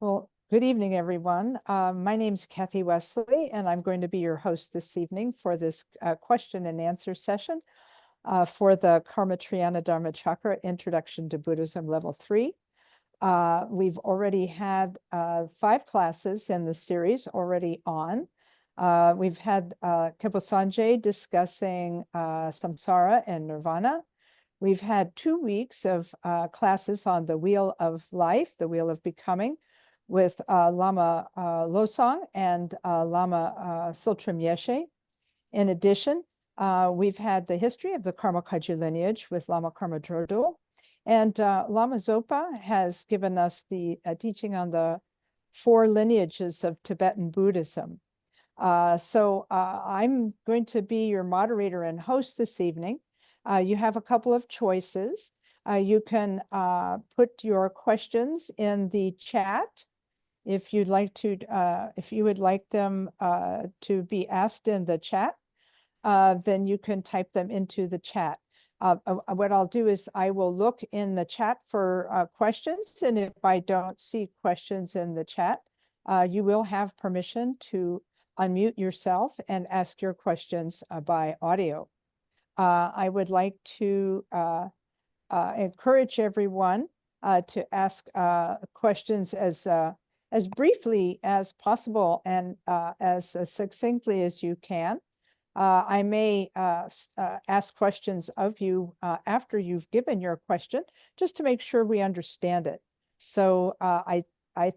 Well, good evening, everyone. My name's Kathy Wesley, and I'm going to be your host this evening for this question and answer session for the Karma Triyana Dharmachakra Introduction to Buddhism Level 3. We've already had 5 classes in the series already on. We've had Khyentse Sanjay discussing samsara and nirvana. We've had 2 weeks of classes on the wheel of life, the wheel of becoming, with Lama Losang and Lama Tsultrim Yeshe. In addition, we've had the history of the Karma Kagyu lineage with Lama Karma Drodhul. And Lama Zopa has given us the teaching on the 4 lineages of Tibetan Buddhism. So I'm going to be your moderator and host this evening. You have a couple of choices. You can put your questions in the chat if you'd like to, if you would like them to be asked in the chat, then you can type them into the chat. What I'll do is I will look in the chat for questions, and if I don't see questions in the chat, you will have permission to unmute yourself and ask your questions by audio. I would like to encourage everyone to ask questions as briefly as possible and as succinctly as you can. I may ask questions of you after you've given your question, just to make sure we understand it. So I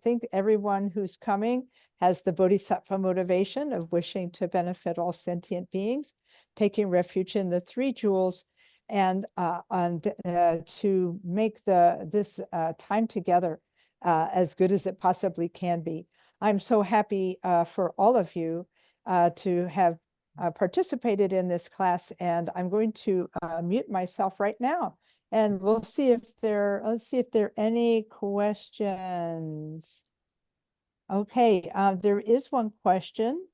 think everyone who's coming has the bodhisattva motivation of wishing to benefit all sentient beings, taking refuge in the 3 jewels, and to make this time together as good as it possibly can be. I'm so happy for all of you to have participated in this class, and I'm going to mute myself right now, and we'll see if let's see if there are any questions. Okay, there is one question.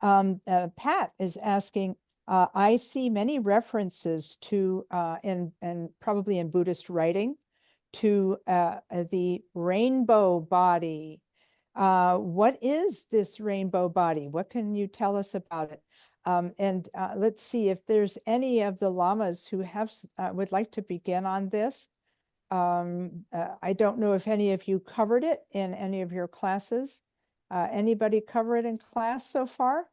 Pat is asking, I see many references to, and probably in Buddhist writing, to the rainbow body. What is this rainbow body? What can you tell us about it? And let's see if there's any of the lamas who have would like to begin on this. I don't know if any of you covered it in any of your classes. Anybody cover it in class so far?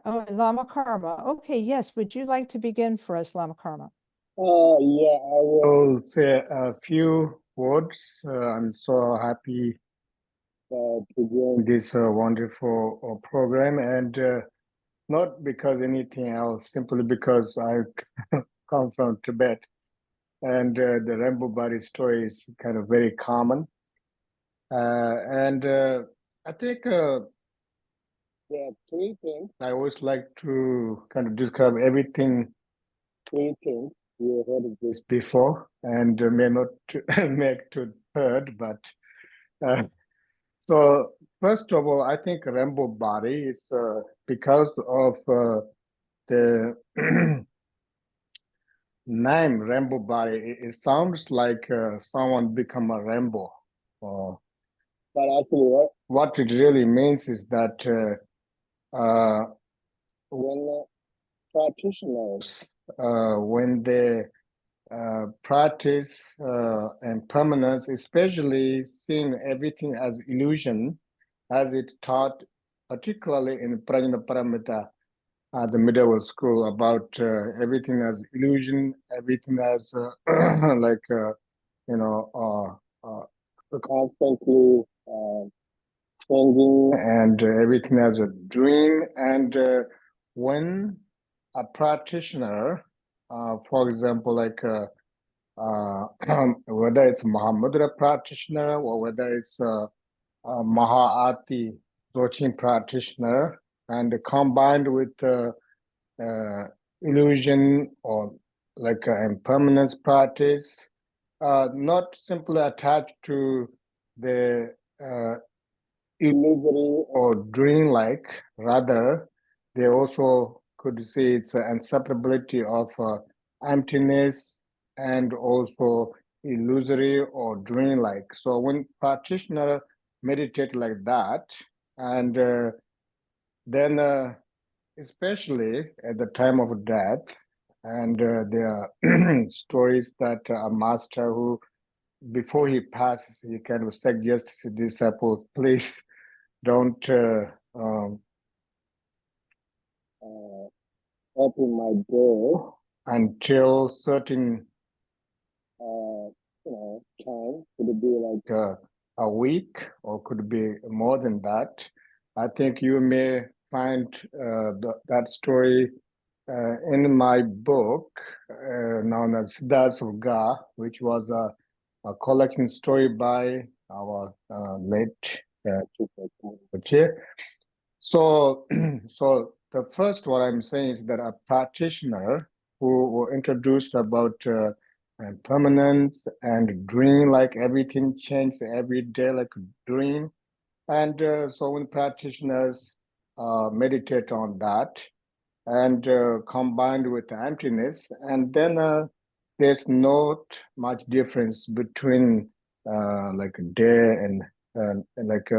Oh, Lama Karma. Okay, yes. Would you like to begin for us, Lama Karma? Yeah, I will say a few words. I'm so happy to join this wonderful program, and not because anything else, simply because I come from Tibet, and the rainbow body story is kind of very common. And I think there are 3 things. I always like to kind of describe everything, 3 things. You heard of this before, and may not make to third, but so first of all, I think rainbow body is because of the name rainbow body. It sounds like someone become a rainbow, but actually, what it really means is that when practitioners, when they practice impermanence, especially seeing everything as illusion, as it taught, particularly in Prajna Paramita, the medieval school, about everything as illusion, everything as like constantly changing, and everything as a dream. And when a practitioner, for example, like whether it's Mahamudra practitioner or whether it's Mahaati Dzogchen practitioner, and combined with illusion or like impermanence practice, not simply attached to the illusory or dream-like, rather they also could see its inseparability of emptiness and also illusory or dream-like. So when practitioner meditate like that, and then especially at the time of death, and there are stories that a master who, before he passes, he kind of suggests to disciples, please don't open my door until certain time. Could it be like a week, or could it be more than that? I think you may find that story in my book known as Siddhas of Ga, which was a collection story by our late Chief. So, so the first what I'm saying is that a practitioner who were introduced about permanence and dream, like everything changes every day, like a dream. And so when practitioners meditate on that and combined with emptiness, and then there's not much difference between like day and like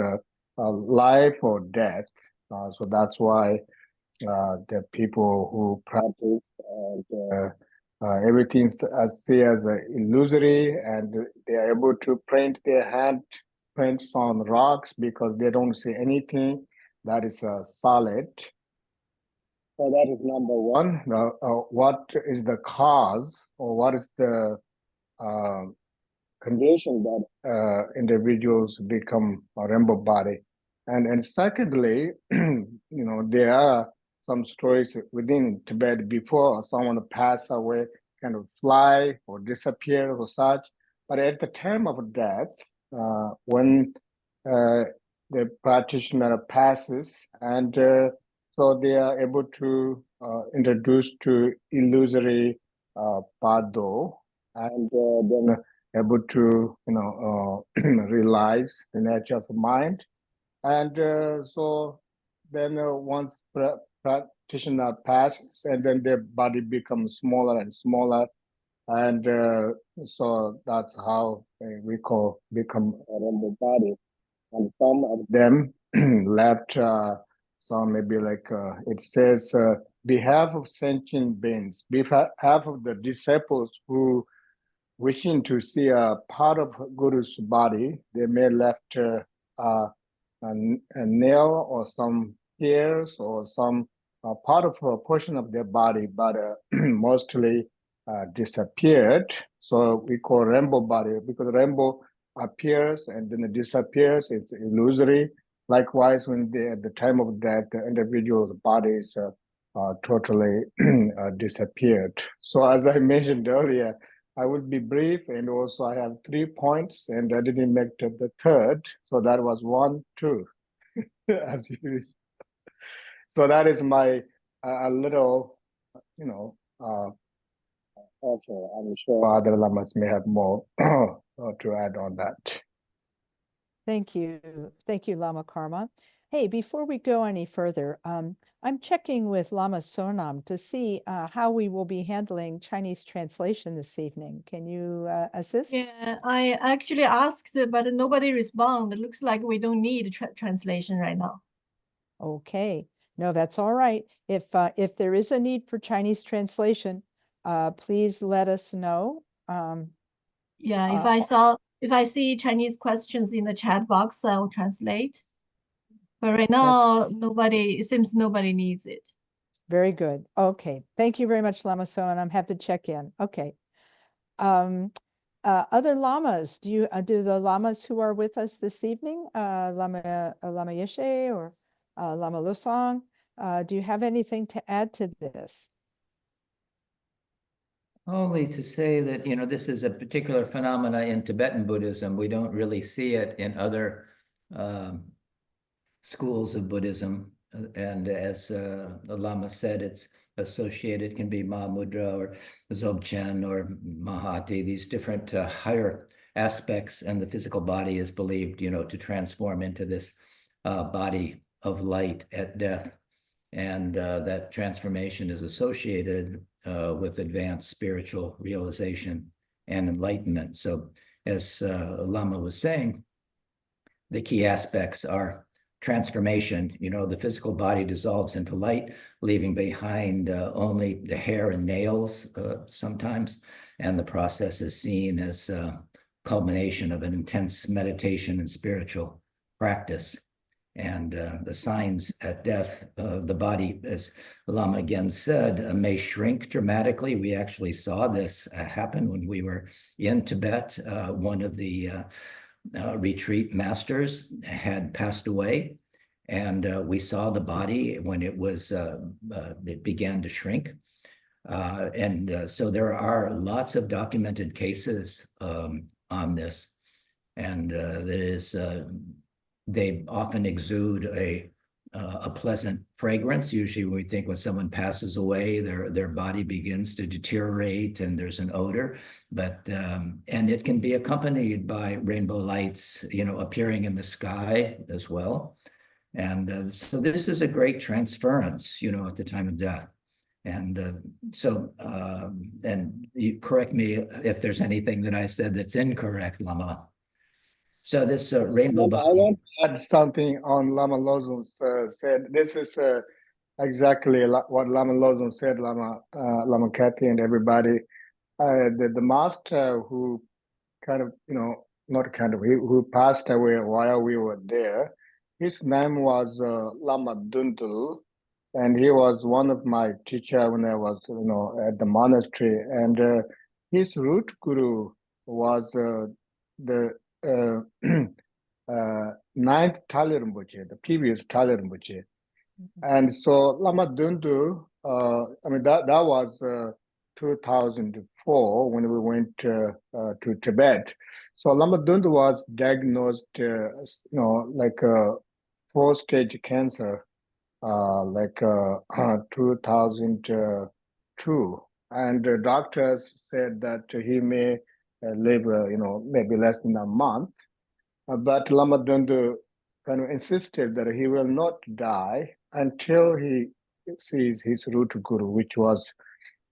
life or death. So that's why the people who practice and everything's see as illusory, and they are able to print their hand prints on rocks because they don't see anything that is solid. So that is number one. What is the cause, or what is the uh, condition that individuals become a rainbow body? And secondly, there are some stories within Tibet before someone pass away, kind of fly or disappear or such. But at the time of death, when the practitioner passes, and so they are able to introduce to illusory pado, and then able to realize the nature of mind. And so then once practitioner passes, and then their body becomes smaller and smaller, and so that's how we call become a rainbow body. And some of them left some maybe like it says behalf of sentient beings, behalf of the disciples who wishing to see a part of Guru's body, they may left a nail or some hairs or some part of a portion of their body, but mostly disappeared. So we call rainbow body, because rainbow appears and then it disappears. It's illusory. Likewise, when at the time of death, the individual's body is totally disappeared. So as I mentioned earlier, I will be brief, and also I have 3 points, and I didn't make the third. So that was 1, 2, as usual. So that is my a little, okay. I'm sure other lamas may have more to add on that. Thank you. Thank you, Lama Karma. Hey, before we go any further, I'm checking with Lama Sonam to see how we will be handling Chinese translation this evening. Can you assist? Yeah, I actually asked, but nobody responded. It looks like we don't need translation right now. Okay, no, that's all right. If there is a need for Chinese translation, please let us know. Yeah, if I see Chinese questions in the chat box, I will translate. But right now, it seems nobody needs it. Very good. Okay, thank you very much, Lama So, and I'm happy to check in. Okay. Other lamas, do the lamas who are with us this evening, Lama Yeshe or Lama Losang, do you have anything to add to this? Only to say that, this is a particular phenomena in Tibetan Buddhism. We don't really see it in other schools of Buddhism. And as the Lama said, it's associated, can be Mahamudra or Dzogchen or Mahati, these different higher aspects, and the physical body is believed, to transform into this body of light at death. And that transformation is associated with advanced spiritual realization and enlightenment. So as Lama was saying, the key aspects are transformation. You know, the physical body dissolves into light, leaving behind only the hair and nails sometimes. And the process is seen as a culmination of an intense meditation and spiritual practice. And the signs at death, the body, as Lama again said, may shrink dramatically. We actually saw this happen when we were in Tibet. One of the retreat masters had passed away, and we saw the body when it began to shrink. So there are lots of documented cases on this, and they often exude a pleasant fragrance. Usually we think when someone passes away, their body begins to deteriorate and there's an odor, and it can be accompanied by rainbow lights, appearing in the sky as well. And so this is a great transference, at the time of death. And and you correct me if there's anything that I said that's incorrect, Lama. So this rainbow body. I want to add something on Lama Losang said. This is exactly what Lama Losang said, Lama Kathy and everybody. The master who who passed away while we were there, his name was Lama Drodhul, and he was one of my teacher when I was at the monastery. And his root guru was the ninth Tali Rinpoche, the previous Tali Rinpoche. And so Lama Drodhul, that was 2004 when we went to Tibet. So Lama Drodhul was diagnosed, like a 4-stage cancer, 2002. And the doctors said that he may live, maybe less than a month. But Lama Drodhul kind of insisted that he will not die until he sees his root guru, which was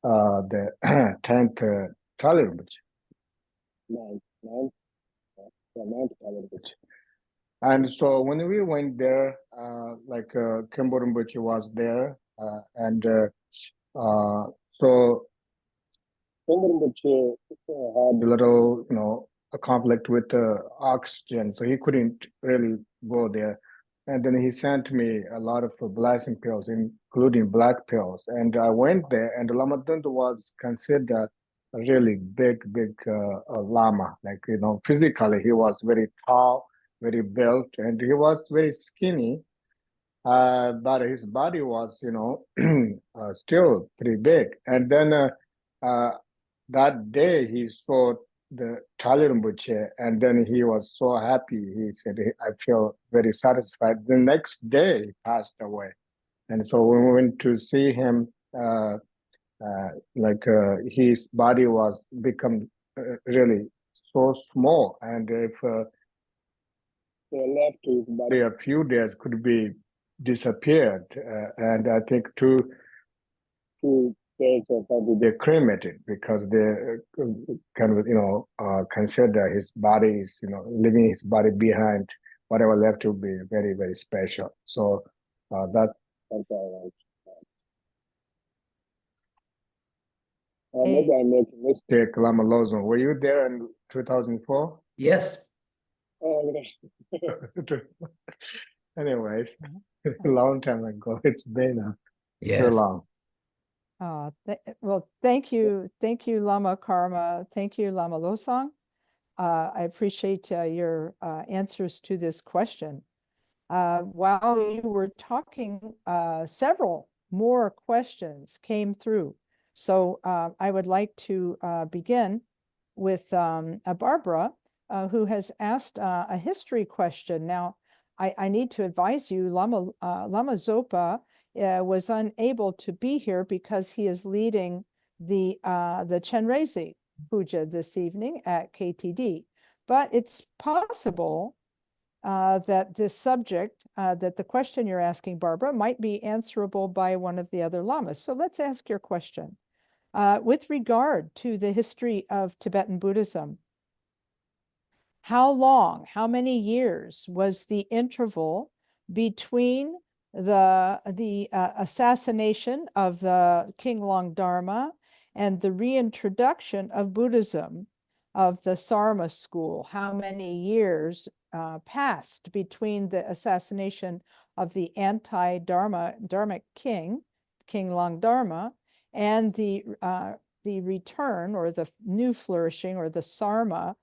the 10th Tali Rinpoche. Ninth Tali Rinpoche. And so when we went there, Khenpo Rinpoche was there, so Khenpo Rinpoche had a little, a conflict with oxygen, so he couldn't really go there. And then he sent me a lot of blessing pills, including black pills. And I went there, and Lama Drodhul was considered a really big Lama. Physically, he was very tall, very built, and he was very skinny. But his body was, still pretty big. And then that day he saw the Tali Rinpoche, and then he was so happy. He said, I feel very satisfied. The next day he passed away. And so when we went to see him, his body was become really so small. And if they left his body a few days, could be disappeared. And I think two days or they cremated, because they consider his body is, leaving his body behind, whatever left will be very, very special. So that's all right. Maybe I made a mistake, Lama Losang. Were you there in 2004? Yes. Oh, okay. Anyways, a long time ago. It's been too long. Well, thank you, Lama Karma. Thank you, Lama Losang. I appreciate your answers to this question. While you were talking, several more questions came through. So I would like to begin with Barbara, who has asked a history question. Now, I need to advise you, Lama Zopa was unable to be here because he is leading the Chenrezig puja this evening at KTD. But it's possible that this subject, that the question you're asking, Barbara, might be answerable by one of the other lamas. So let's ask your question. with regard to the history of Tibetan Buddhism. How long, how many years was the interval between the assassination of the King Long Dharma and the reintroduction of Buddhism of the Sarma school? How many years passed between the assassination of the anti-Dharmic king, King Long Dharma, and the return or the new flourishing or the Sarma,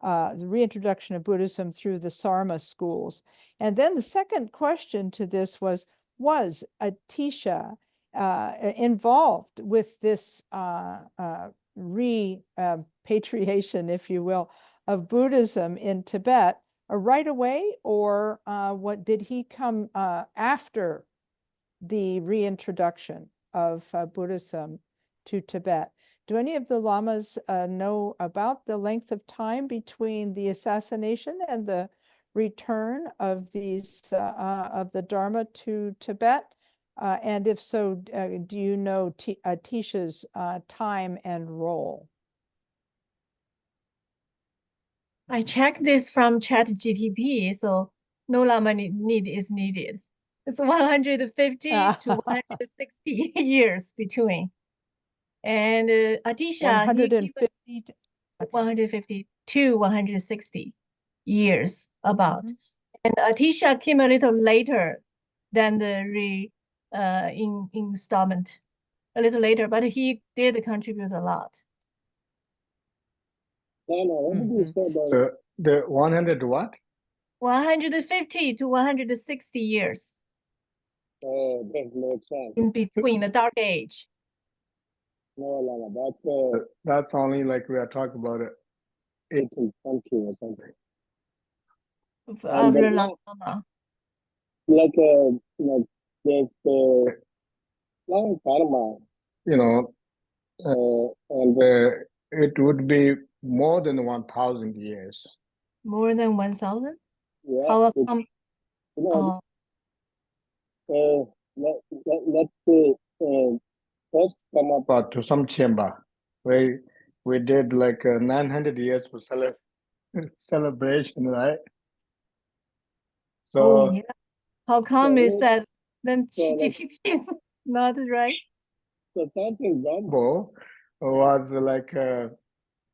the reintroduction of Buddhism through the Sarma schools? And then the second question to this was Atisha involved with this repatriation, if you will, of Buddhism in Tibet right away, or what did he come after the reintroduction of Buddhism to Tibet? Do any of the lamas know about the length of time between the assassination and the return of these of the Dharma to Tibet? And if so, do you know Atisha's time and role? I checked this from ChatGTP, so no Lama need is needed. It's 150 to 160 years between. And Atisha, 150 to, okay. 150 to 160 years about. And Atisha came a little later than the installment, a little later, but he did contribute a lot. What did you say about the 100 what? 150 to 160 years. Oh, that makes sense. In between the Dark Age. No, Lama, that's only like we are talking about it, 18th century or something. Of the Lama. Like there's the long Dharma, and it would be more than 1,000 years. More than 1,000? Yeah. How come? Let's say first come up to some chamber where we did like 900 years for celebration, right? So yeah. How come is that then GTP is not right? So Tsultrim Gambo was like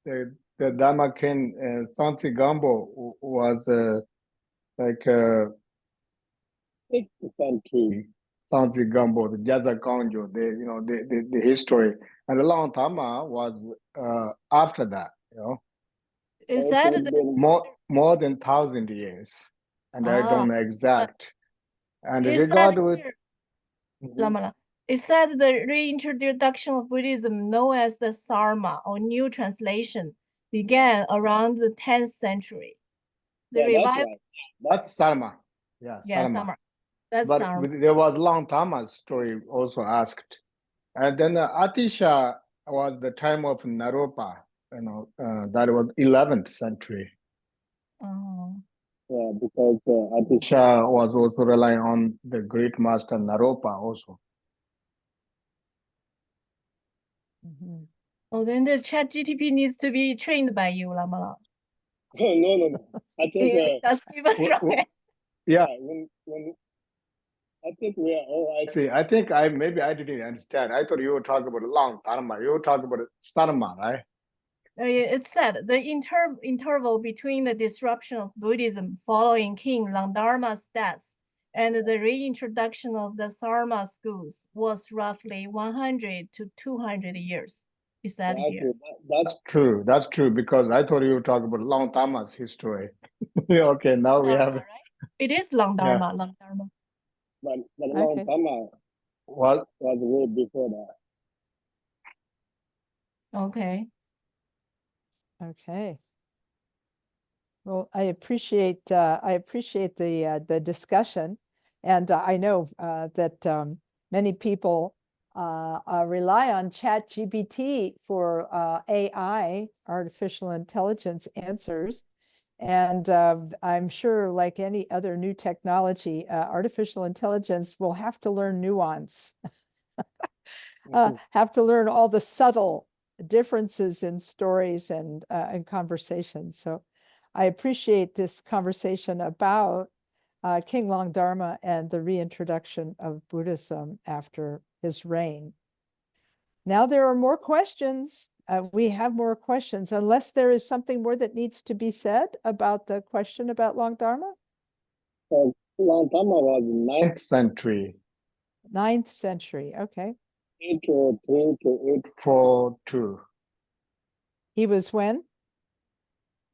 the Dharma king, Tsultrim Gambo was like 6th century. Tsultrim Gambo, the Jaza Konjo, the history, and the Long Dharma was after that. Is that more than 1,000 years, and I don't know exact. And regard with Lama, it said the reintroduction of Buddhism, known as the Sarma or New Translation, began around the 10th century. The revival. That's Sarma. Yeah, Sarma. That's but Sarma. There was Long Dharma story also asked, and then Atisha was the time of Naropa. That was 11th century. Yeah, because Atisha was also relying on the great master Naropa also. Oh, then the ChatGTP needs to be trained by you, Lama. No. I think that's even wrong. Yeah, when I think we are all. I think maybe I didn't understand. I thought you were talking about Long Dharma. You were talking about Dharma, right? It said the interval between the disruption of Buddhism following King Long Dharma's death and the reintroduction of the Sarma schools was roughly 100 to 200 years. Is that here? That's true. That's true, because I thought you were talking about Long Dharma's history. Okay, now we have. Right? It is Long Dharma. Yeah. Long Dharma. But Long Dharma was way before that. Okay. Okay. Well, I appreciate the discussion, and I know that many people rely on ChatGPT for AI, artificial intelligence answers, and I'm sure, like any other new technology, artificial intelligence will have to learn nuance. have to learn all the subtle differences in stories and conversations. So I appreciate this conversation about King Longdharma and the reintroduction of Buddhism after his reign. Now there are more questions. We have more questions, unless there is something more that needs to be said about the question about Longdharma. Longdharma was 9th century. 9th century, okay. 803 to 842. He was when?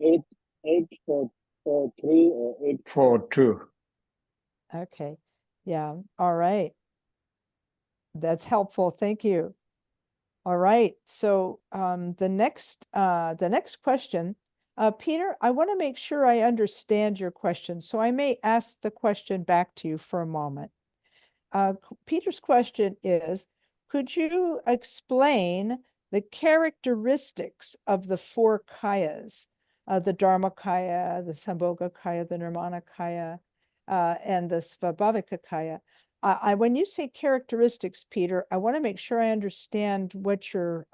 843 or 842. Okay, yeah, all right. That's helpful, thank you. All right, so the next question, Peter, I want to make sure I understand your question, so I may ask the question back to you for a moment. Peter's question is, could you explain the characteristics of the 4 kayas, the Dharmakaya, the Sambhogakaya, the Nirmanakaya, and the Svabhavika when you say characteristics, Peter, I want to make sure I understand what you're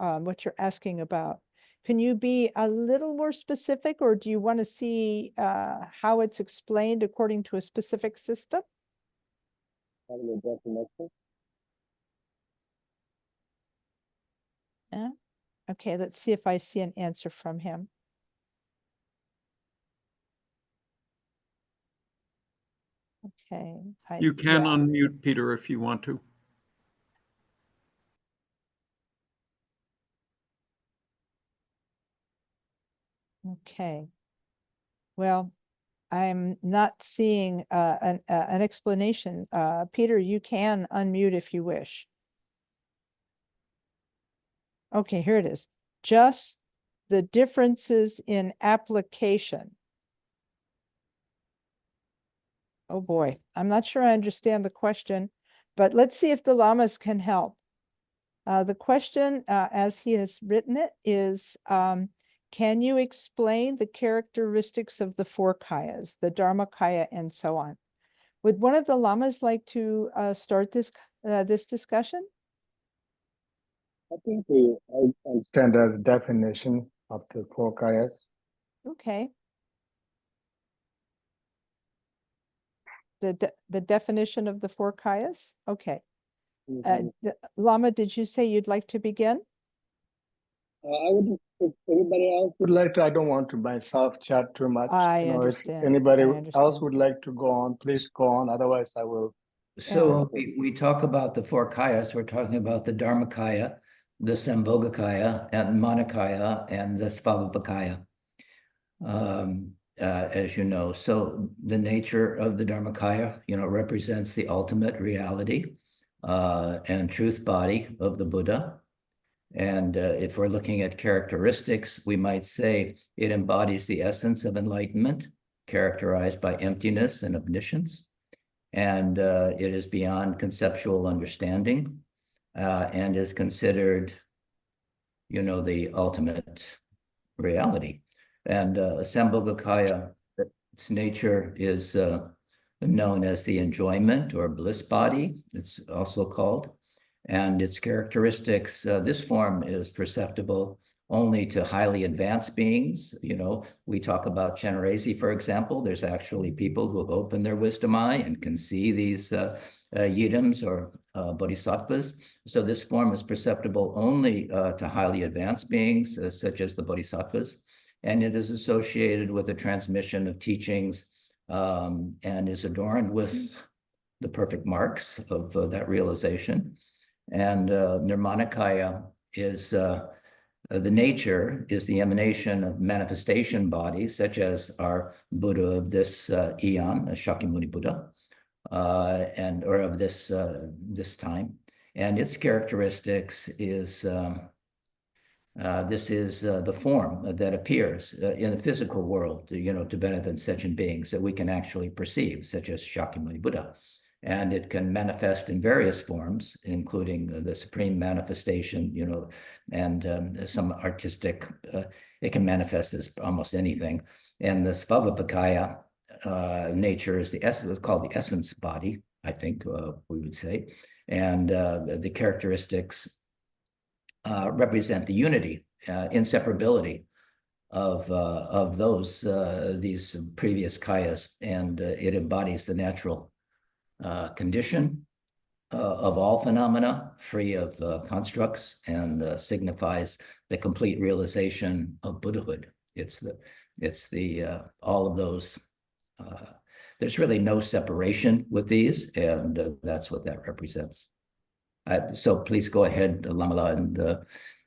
asking about. Can you be a little more specific, or do you want to see how it's explained according to a specific system? Yeah. Okay, let's see if I see an answer from him. Okay. You can unmute Peter if you want to. Okay. Well, I'm not seeing an explanation. Peter, you can unmute if you wish. Okay, here it is. Just the differences in application. Oh boy, I'm not sure I understand the question, but let's see if the Lamas can help. The question, as he has written it, is, can you explain the characteristics of the 4 kayas, the Dharmakaya, and so on? Would one of the Lamas like to start this discussion? I think I understand the definition of the 4 kayas. Okay. The definition of the 4 kayas? Okay. Lama, did you say you'd like to begin? I would, if anybody else would like to, I don't want to myself chat too much. I If understand. anybody I else understand. would like to go on, please go on. Otherwise, I will. So we talk about the 4 kayas, we're talking about the Dharmakaya, the Sambhogakaya, and Manakaya, and the Svabhavakaya, as you know. So the nature of the Dharmakaya, represents the ultimate reality and truth body of the Buddha. And if we're looking at characteristics, we might say it embodies the essence of enlightenment, characterized by emptiness and omniscience. And it is beyond conceptual understanding and is considered, the ultimate reality. And Sambhogakaya, its nature is known as the enjoyment or bliss body, it's also called. And its characteristics, this form is perceptible only to highly advanced beings. We talk about Chenrezig, for example. There's actually people who have opened their wisdom eye and can see these yidams or bodhisattvas. So this form is perceptible only to highly advanced beings, such as the bodhisattvas. And it is associated with the transmission of teachings and is adorned with the perfect marks of that realization. And Nirmanakaya is the nature is the emanation of manifestation bodies, such as our Buddha of this eon, Shakyamuni Buddha, or of this time. And its characteristics is this is the form that appears in the physical world, to benefit sentient beings that we can actually perceive, such as Shakyamuni Buddha. And it can manifest in various forms, including the supreme manifestation, and some artistic, it can manifest as almost anything. And the Svabhavakaya nature is called the essence body, I think we would say. And the characteristics represent the unity, inseparability of those these previous kayas, and it embodies the natural condition of all phenomena, free of constructs, and signifies the complete realization of Buddhahood. It's the all of those. There's really no separation with these, and that's what that represents. So please go ahead, Lama, and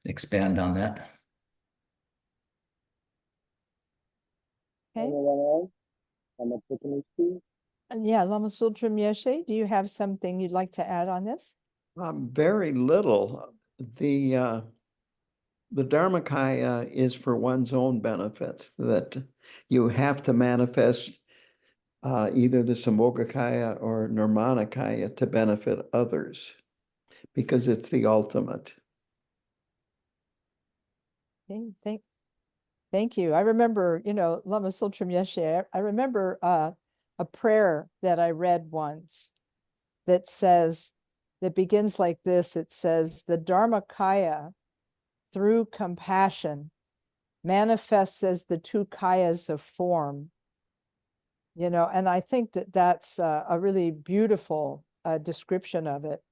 expand on that. Okay. Anyone else? I'm a Yeah, Lama Tsultrim Yeshe, do you have something you'd like to add on this? Very little. The Dharmakaya is for one's own benefit, that you have to manifest either the Sambhogakaya or Nirmanakaya to benefit others, because it's the ultimate. Okay, thank you. I remember, Lama Tsultrim Yeshe, I remember a prayer that I read once that begins like this. It says, the Dharmakaya, through compassion, manifests as the two kayas of form. And I think that that's a really beautiful description of it.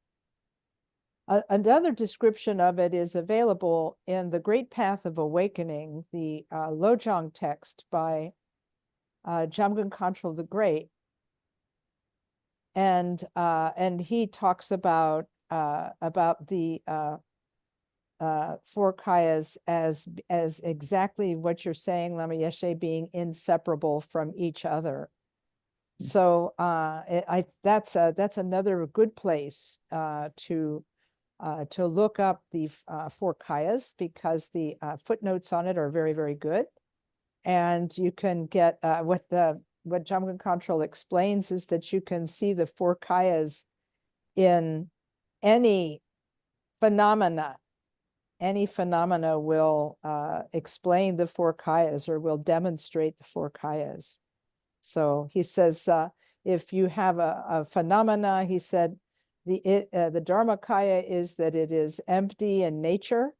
Another description of it is available in The Great Path of Awakening, the Losang text by Jamgon Khantrul the Great. And he talks about the four kayas as exactly what you're saying, Lama Yeshe, being inseparable from each other. So that's another good place to look up the four kayas, because the footnotes on it are very, very good. And you can get what Jamgon Khantrul explains is that you can see the four kayas in any phenomena. Any phenomena will explain the four kayas or will demonstrate the four kayas. So he says, if you have a phenomena, he said, the Dharmakaya is that it is empty in nature.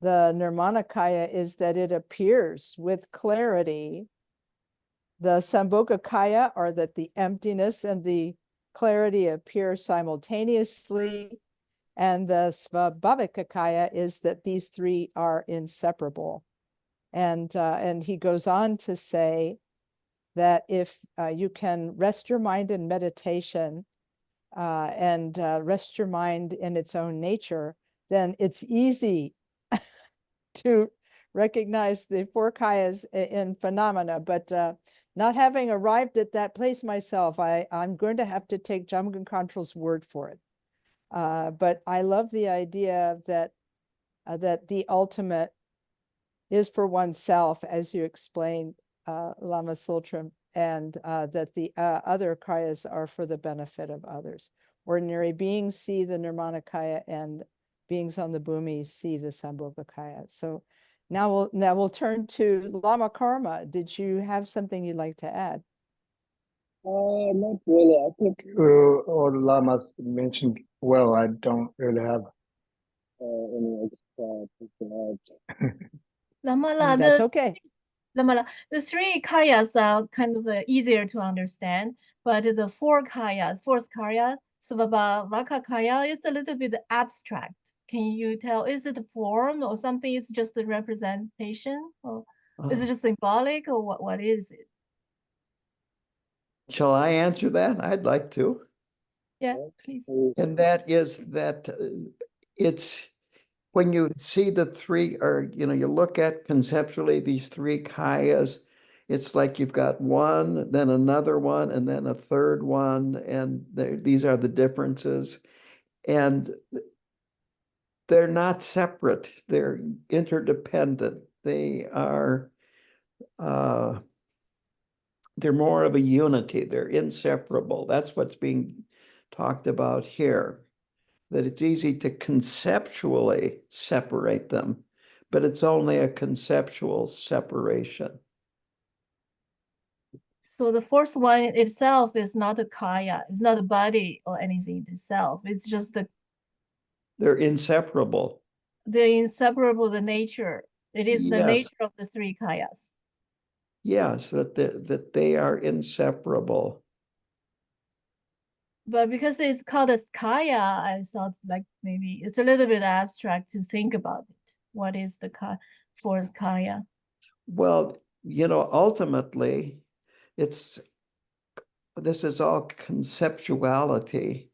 The Nirmanakaya is that it appears with clarity. The Sambhogakaya are that the emptiness and the clarity appear simultaneously. And the Svabhavikakaya is that these three are inseparable. And he goes on to say that if you can rest your mind in meditation and rest your mind in its own nature, then it's easy to recognize the four kayas in phenomena. But not having arrived at that place myself, I'm going to have to take Jamgon Khantrul's word for it. But I love the idea that the ultimate is for oneself, as you explained, Lama Tsultrim, and that the other kayas are for the benefit of others. Ordinary beings see the Nirmanakaya, and beings on the bhumi see the Sambhogakaya. So now we'll turn to Lama Karma. Did you have something you'd like to add? Not really. I think all the lamas mentioned well. I don't really have any extra to add. Lamala, That's okay. Lamala, the three kayas are kind of easier to understand, but the fourth kaya, Svabhavakakaya, is a little bit abstract. Can you tell, is it a form or something? Is it just a representation, or is it just symbolic, or what is it? Shall I answer that? I'd like to. Yeah, please. And that is that it's when you see the three, or you look at conceptually these three kayas, it's like you've got one, then another one, and then a third one, and these are the differences. And they're not separate, they're interdependent. They are they're more of a unity, they're inseparable. That's what's being talked about here, that it's easy to conceptually separate them, but it's only a conceptual separation. So the first one itself is not a kaya, it's not a body or anything itself. It's just They're inseparable. They're inseparable, the nature. It is the Yes. nature of the three kayas. Yes, that they are inseparable. But because it's called as kaya, I thought like maybe it's a little bit abstract to think about it. What is the fourth kaya? Well, ultimately, this is all conceptuality,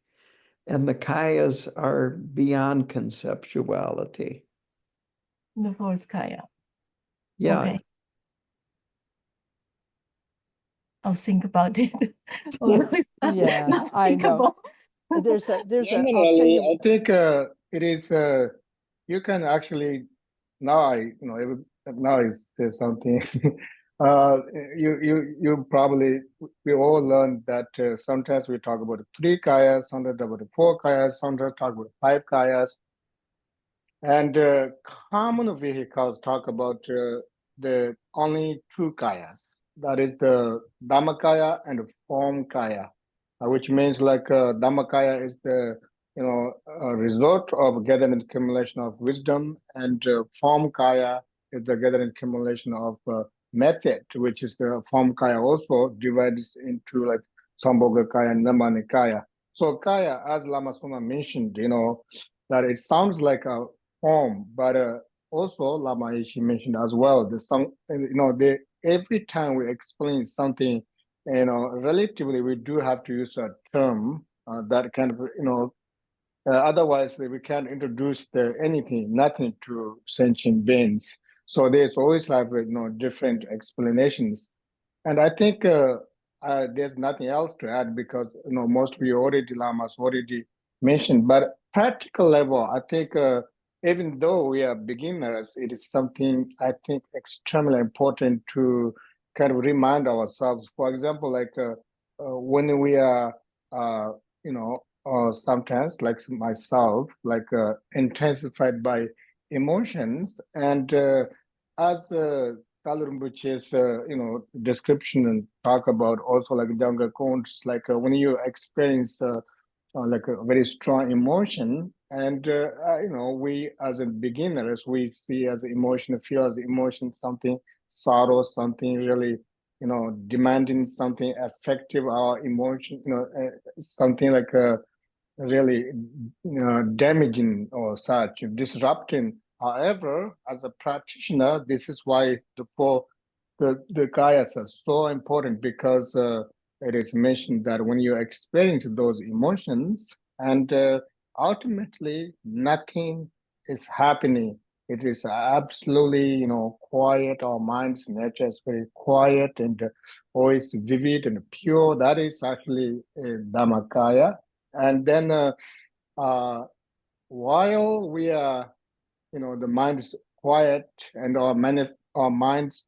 and the kayas are beyond conceptuality. The fourth kaya. Yeah. Okay. I'll think about it. Yeah, I know. There's a, I'll tell Generally, you. I think it is, you can actually, now I say something. You probably, we all learned that sometimes we talk about the three kayas, sometimes about the four kayas, sometimes talk about five kayas. And common vehicles talk about the only two kayas. That is the Dhammakaya and the form kaya, which means like Dhammakaya is the result of gathering accumulation of wisdom, and form kaya is the gathering accumulation of method, which is the form kaya also divides into like Sambhoga kaya and Namani kaya. So kaya, as Lama Suma mentioned, that it sounds like a form, but also Lama Yeshe mentioned as well. Every time we explain something, relatively, we do have to use a term that kind of, otherwise we can't introduce nothing to sentient beings. So there's always like, different explanations. And I think there's nothing else to add because, most of you Lamas already mentioned, but practical level, I think even though we are beginners, it is something I think extremely important to kind of remind ourselves. For example, like when we are, sometimes like myself, like intensified by emotions, and as Tsultrim, which is description and talk about also like younger counts, like when you experience like a very strong emotion, and we as a beginners, we see as emotion, feel as emotion something sorrow, something really demanding, something effective, our emotion, something like a really damaging or such, disrupting. However, as a practitioner, this is why the kayas are so important, because it is mentioned that when you experience those emotions and ultimately nothing is happening, it is absolutely quiet. Our mind's nature is very quiet and always vivid and pure. That is actually Dhammakaya. And then while we are, the mind is quiet and our minds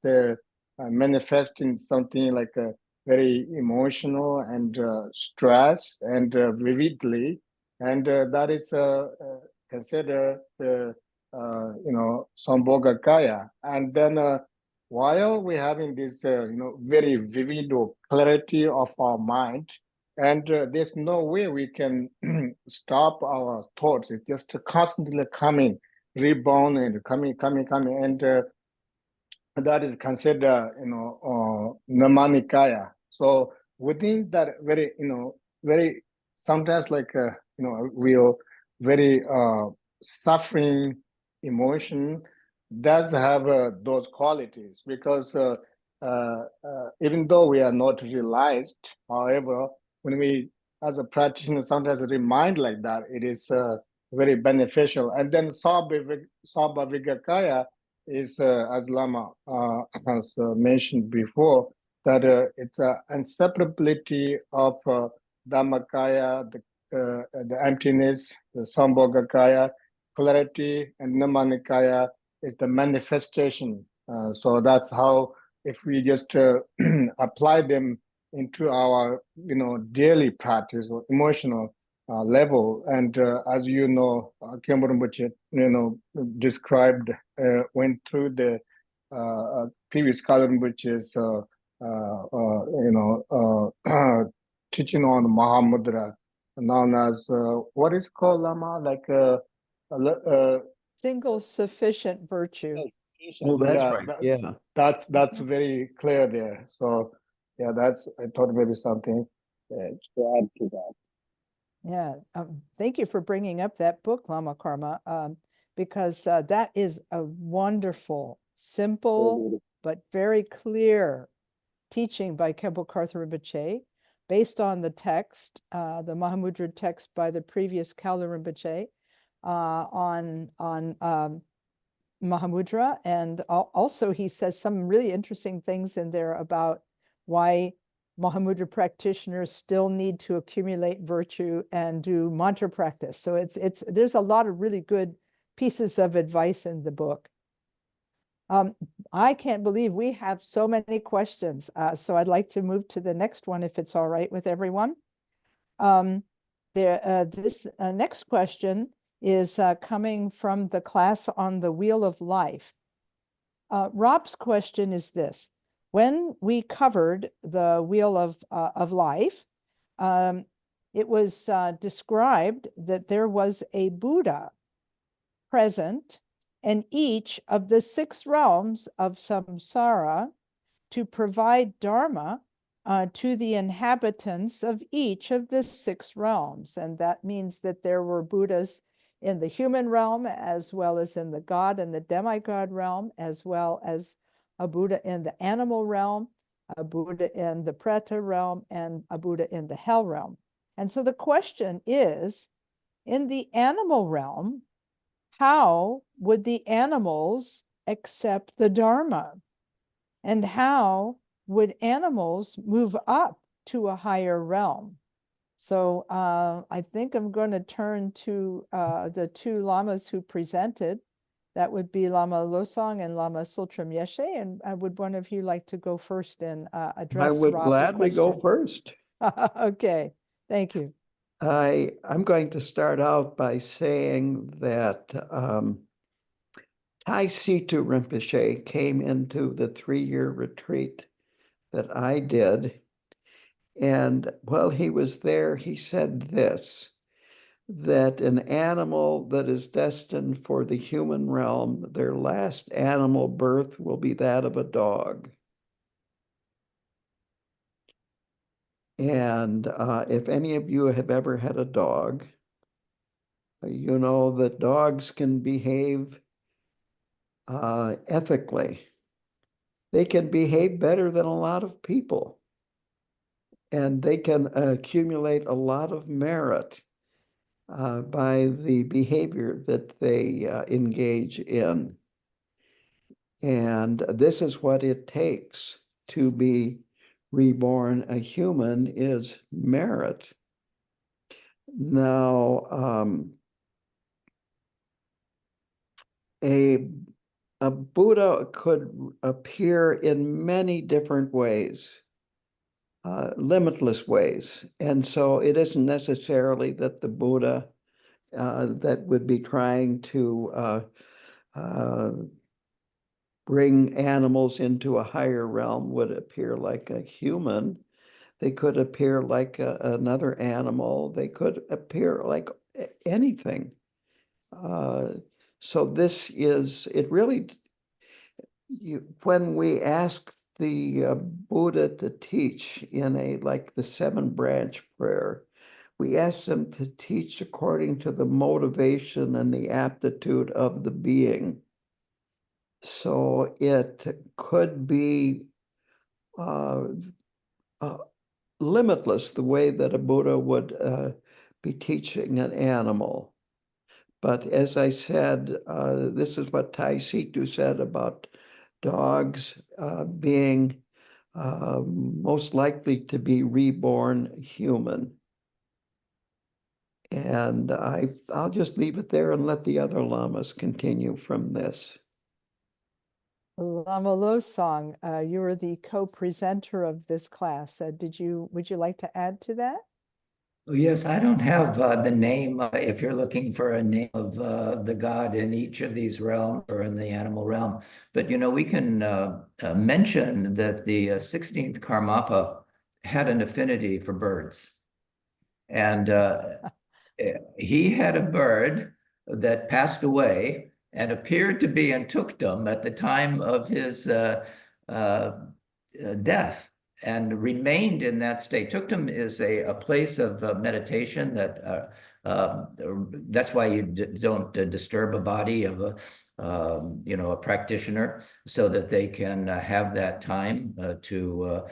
manifesting something like a very emotional and stress and vividly, and that is considered the Sambhoga Kaya. And then while we're having this very vivid clarity of our mind, and there's no way we can stop our thoughts. It's just constantly coming, reborn and coming, and that is considered, Namanikaya. So within that very, very sometimes like real, very suffering emotion does have those qualities, because even though we are not realized, however, when we as a practitioner sometimes remind like that, it is very beneficial. And then Sabhavigakaya is, as Lama has mentioned before, that it's an inseparability of Dhammakaya, the emptiness, the Sambhogakaya, clarity, and Namanikaya is the manifestation. So that's how, if we just apply them into our daily practice or emotional level, and as Khyentse Rinpoche described, went through the previous column, which is teaching on Mahamudra, known as what is called, Lama, like Single sufficient virtue. Oh, that's yeah, right. Yeah. that's very clear there. So yeah, I thought maybe something to add to that. Yeah, thank you for bringing up that book, Lama Karma, because that is a wonderful, simple, but very clear teaching by Khenpo Karthar Rinpoche, based on the text, the Mahamudra text by the previous Kalu Rinpoche, on Mahamudra. And also he says some really interesting things in there about why Mahamudra practitioners still need to accumulate virtue and do mantra practice. So there's a lot of really good pieces of advice in the book. I can't believe we have so many questions. So I'd like to move to the next one if it's all right with everyone. This next question is coming from the class on the Wheel of Life. Rob's question is this: when we covered the Wheel of Life, it was described that there was a Buddha present in each of the 6 realms of samsara to provide Dharma to the inhabitants of each of the 6 realms. And that means that there were Buddhas in the human realm, as well as in the God and the demigod realm, as well as a Buddha in the animal realm, a Buddha in the Preta realm, and a Buddha in the hell realm. And so the question is, in the animal realm, how would the animals accept the Dharma? And how would animals move up to a higher realm? So I think I'm going to turn to the 2 lamas who presented. That would be Lama Losang and Lama Tsultrim Yeshe. And would one of you like to go first and address I would Rob's gladly go question? first. Okay, thank you. I'm going to start out by saying that Tai Situ Rinpoche came into the 3-year retreat that I did. And while he was there, he said this, that an animal that is destined for the human realm, their last animal birth will be that of a dog. And if any of you have ever had a dog, you know that dogs can behave ethically. They can behave better than a lot of people. And they can accumulate a lot of merit by the behavior that they engage in. And this is what it takes to be reborn a human, is merit. Now, a Buddha could appear in many different ways, limitless ways. And so it isn't necessarily that the Buddha that would be trying to bring animals into a higher realm would appear like a human. They could appear like another animal. They could appear like anything. So this is, it really, when we ask the Buddha to teach in like the 7-branch prayer, we ask them to teach according to the motivation and the aptitude of the being. So it could be limitless the way that a Buddha would be teaching an animal. But as I said, this is what Tai Situ said about dogs being most likely to be reborn human. And I'll just leave it there and let the other lamas continue from this. Lama Losang, you are the co-presenter of this class. Would you like to add to that? Oh, yes, I don't have the name. If you're looking for a name of the god in each of these realms or in the animal realm, but we can mention that the 16th Karmapa had an affinity for birds, and he had a bird that passed away and appeared to be in Tuktum at the time of his death and remained in that state. Tuktum is a place of meditation that that's why you don't disturb a body of a practitioner, so that they can have that time to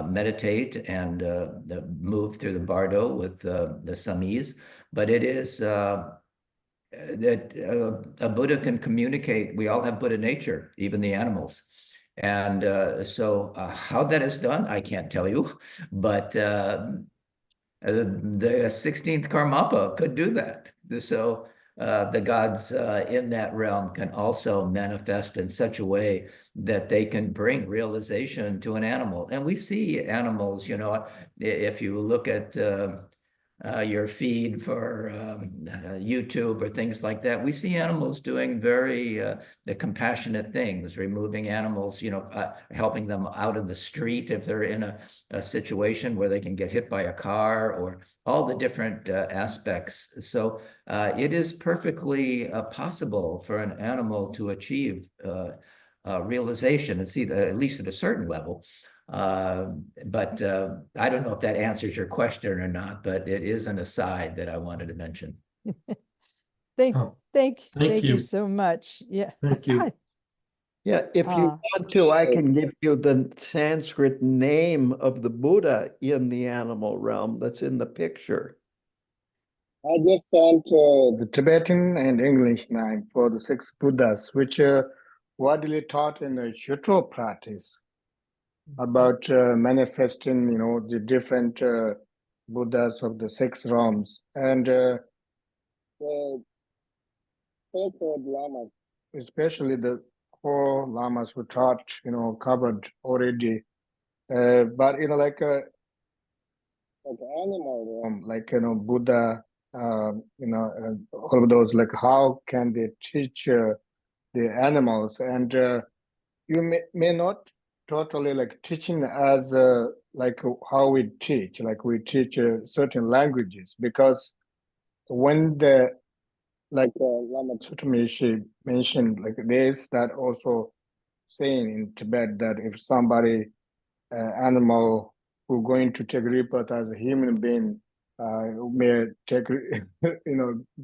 meditate and move through the bardo with some ease. But it is that a Buddha can communicate. We all have Buddha nature, even the animals. And so how that is done, I can't tell you, but the 16th Karmapa could do that. So the gods in that realm can also manifest in such a way that they can bring realization to an animal. And we see animals, if you look at your feed for YouTube or things like that, we see animals doing very compassionate things, removing animals, helping them out of the street if they're in a situation where they can get hit by a car, or all the different aspects. So it is perfectly possible for an animal to achieve realization, and see at least at a certain level. But I don't know if that answers your question or not, but it is an aside that I wanted to mention. Thank you you. so much. Yeah. Thank you. Yeah, if you want to, I can give you the Sanskrit name of the Buddha in the animal realm that's in the picture. I just sent the Tibetan and English name for the 6 Buddhas, which are widely taught in the Shuto practice about manifesting, the different Buddhas of the 6 realms. And the sacred lamas, especially the 4 lamas who taught, covered already. But, like animal realm, like, Buddha, all of those, like how can they teach the animals? And you may not totally like teaching as like how we teach, like we teach certain languages, because when the like Lama Tsultrim mentioned, like there's that also saying in Tibet that if somebody animal who going to take rebirth as a human being may take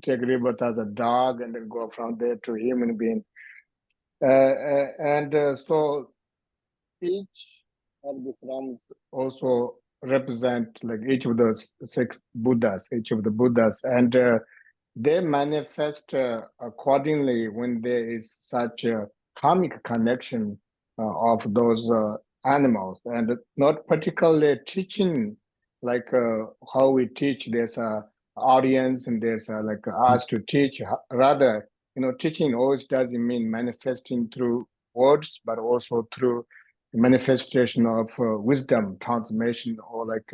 take rebirth as a dog and then go from there to human being, and so each of these realms also represent like each of those 6 Buddhas, and they manifest accordingly when there is such a karmic connection of those animals, and not particularly teaching like how we teach. There's a audience and there's like us to teach. Rather, teaching always doesn't mean manifesting through words, but also through manifestation of wisdom transformation, or like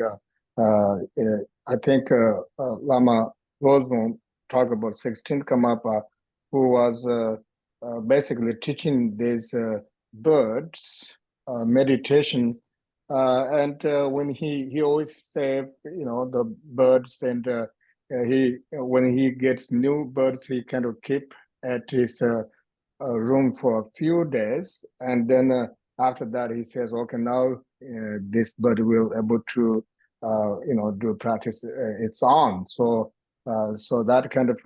I think Lama Losang talk about 16th Karmapa, who was basically teaching these birds meditation, and when he always say, the birds, and he when he gets new birds, he kind of keep at his room for a few days, and then after that he says, okay, now this bird will able to do practice its own. So that kind of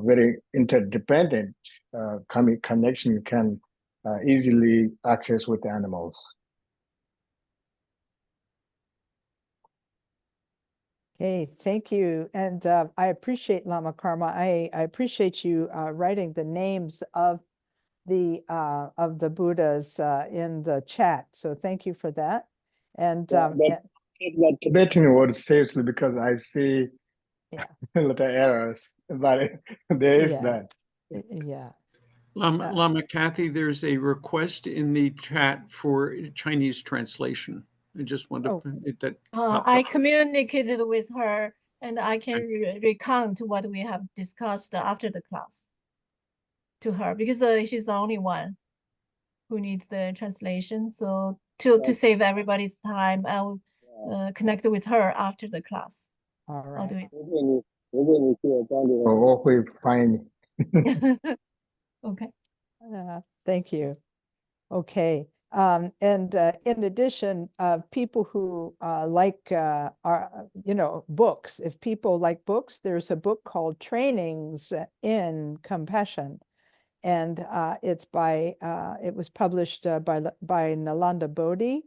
very interdependent connection can easily access with animals. Okay, thank you. And I appreciate Lama Karma. I appreciate you writing the names of the Buddhas in the chat. So thank you for that. And the Tibetan word seriously, because I see a lot of errors, but there is that. Yeah. Lama Kathy, there's a request in the chat for Chinese translation. I just want to that. I communicated with her, and I can recount what we have discussed after the class to her, because she's the only one who needs the translation. So to save everybody's time, I'll connect with her after the class. All right. I'll do it. 如果你是有交流，我会翻译。Okay. Thank you. Okay. And in addition, people who like books, if people like books, there's a book called Trainings in Compassion. And it was published by Nalanda Bodhi.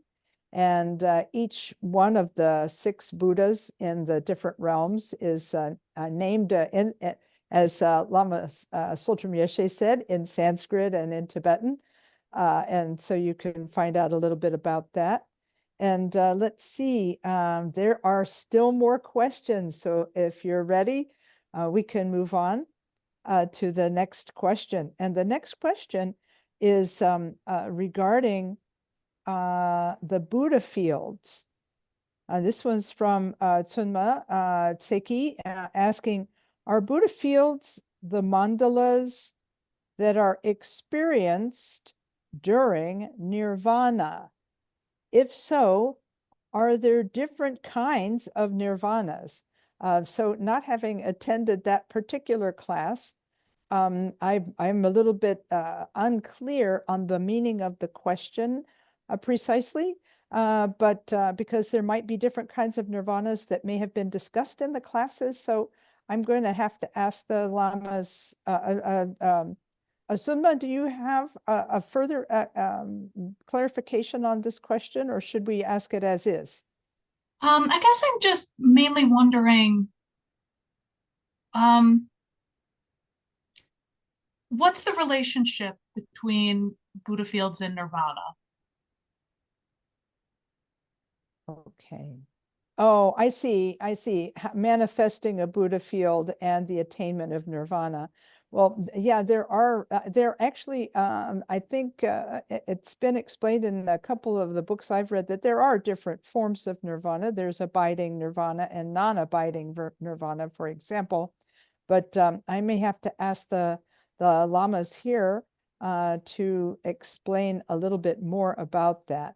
And each one of the 6 Buddhas in the different realms is named as Lama Tsultrim Yeshe said, in Sanskrit and in Tibetan. And so you can find out a little bit about that. And let's see, there are still more questions. So if you're ready, we can move on to the next question. And the next question is regarding the Buddha fields. This one's from Tsunma Tseki asking, are Buddha fields the mandalas that are experienced during nirvana? If so, are there different kinds of nirvanas? So not having attended that particular class, I'm a little bit unclear on the meaning of the question precisely, but because there might be different kinds of nirvanas that may have been discussed in the classes. So I'm going to have to ask the lamas. Sunma, do you have a further clarification on this question, or should we ask it as is? I guess I'm just mainly wondering, what's the relationship between Buddha fields and nirvana? Okay. Oh, I see. Manifesting a Buddha field and the attainment of nirvana. Well, yeah, there actually, I think it's been explained in a couple of the books I've read that there are different forms of nirvana. There's abiding nirvana and non-abiding nirvana, for example. But I may have to ask the lamas here to explain a little bit more about that.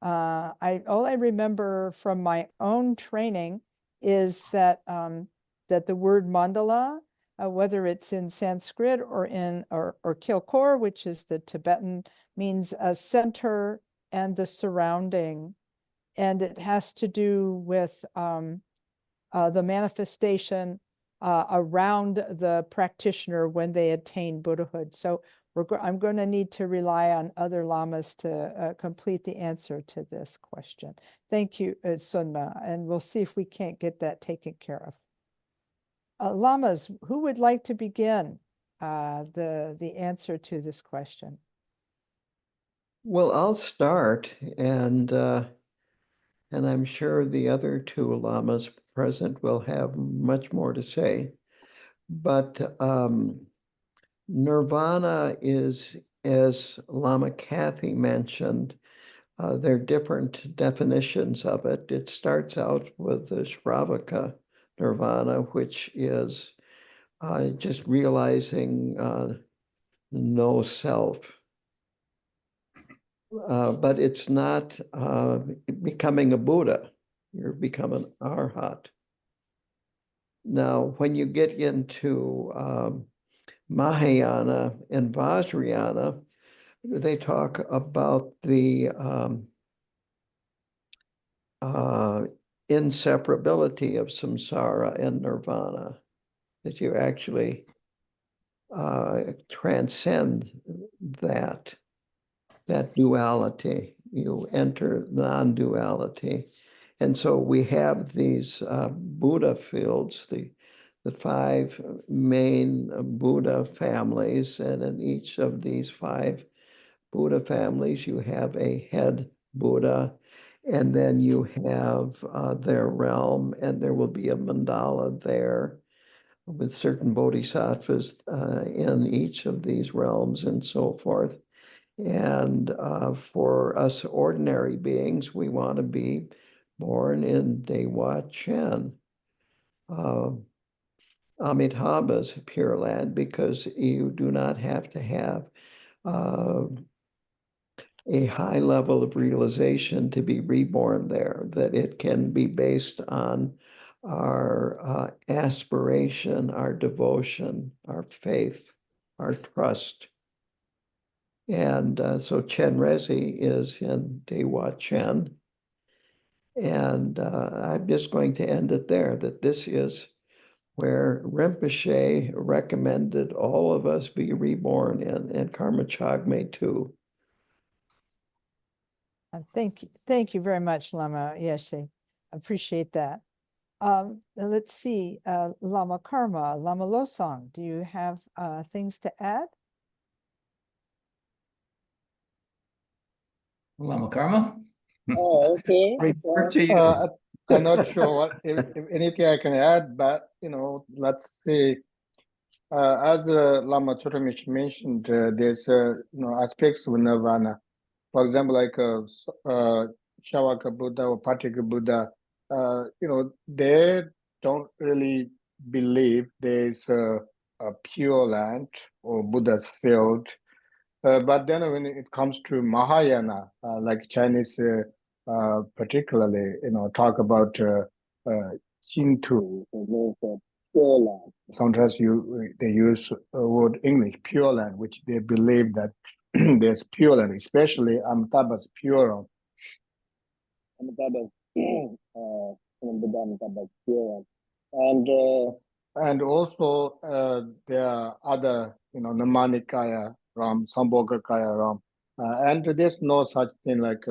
All I remember from my own training is that that the word mandala, whether it's in Sanskrit or or Kilkor, which is the Tibetan, means a center and the surrounding, and it has to do with the manifestation around the practitioner when they attain Buddhahood. So I'm going to need to rely on other lamas to complete the answer to this question. Thank you, Sunma, and we'll see if we can't get that taken care of. Lamas, who would like to begin the answer to this question? Well, I'll start, and I'm sure the other 2 lamas present will have much more to say. But nirvana is, as Lama Kathy mentioned, there are different definitions of it. It starts out with the Shravaka nirvana, which is just realizing no self. But it's not becoming a Buddha. You're becoming an arhat. Now, when you get into Mahayana and Vajrayana, they talk about the inseparability of samsara and nirvana, that you actually transcend that duality. You enter non-duality. And so we have these Buddha fields, the 5 main Buddha families, and in each of these 5 Buddha families, you have a head Buddha, and then you have their realm, and there will be a mandala there with certain bodhisattvas in each of these realms and so forth. And for us ordinary beings, we want to be born in Dewa Chen, Amitabha's Pure Land, because you do not have to have a high level of realization to be reborn there, that it can be based on our aspiration, our devotion, our faith, our trust. And so Chen Rezi is in Dewa Chen. And I'm just going to end it there, that this is where Rinpoche recommended all of us be reborn in, and Karma Chagme too. Thank you very much, Lama Yeshe. Appreciate that. Let's see, Lama Karma, Lama Losang, do you have things to add? Lama Karma? Oh, okay. Refer to you. I'm not sure what if anything I can add, but let's see. As Lama Tsultrim mentioned, there's aspects of nirvana. For example, like Shavaka Buddha or Patika Buddha, they don't really believe there's a pure land or Buddha's field. But then when it comes to Mahayana, like Chinese particularly, talk about Jintu, pure land. Sometimes they use word English, pure land, which they believe that there's pure land, especially Amitabha's pure. Amitabha's pure. And also there are other, Namanikaya Ram, Sambhogakaya Ram. And there's no such thing like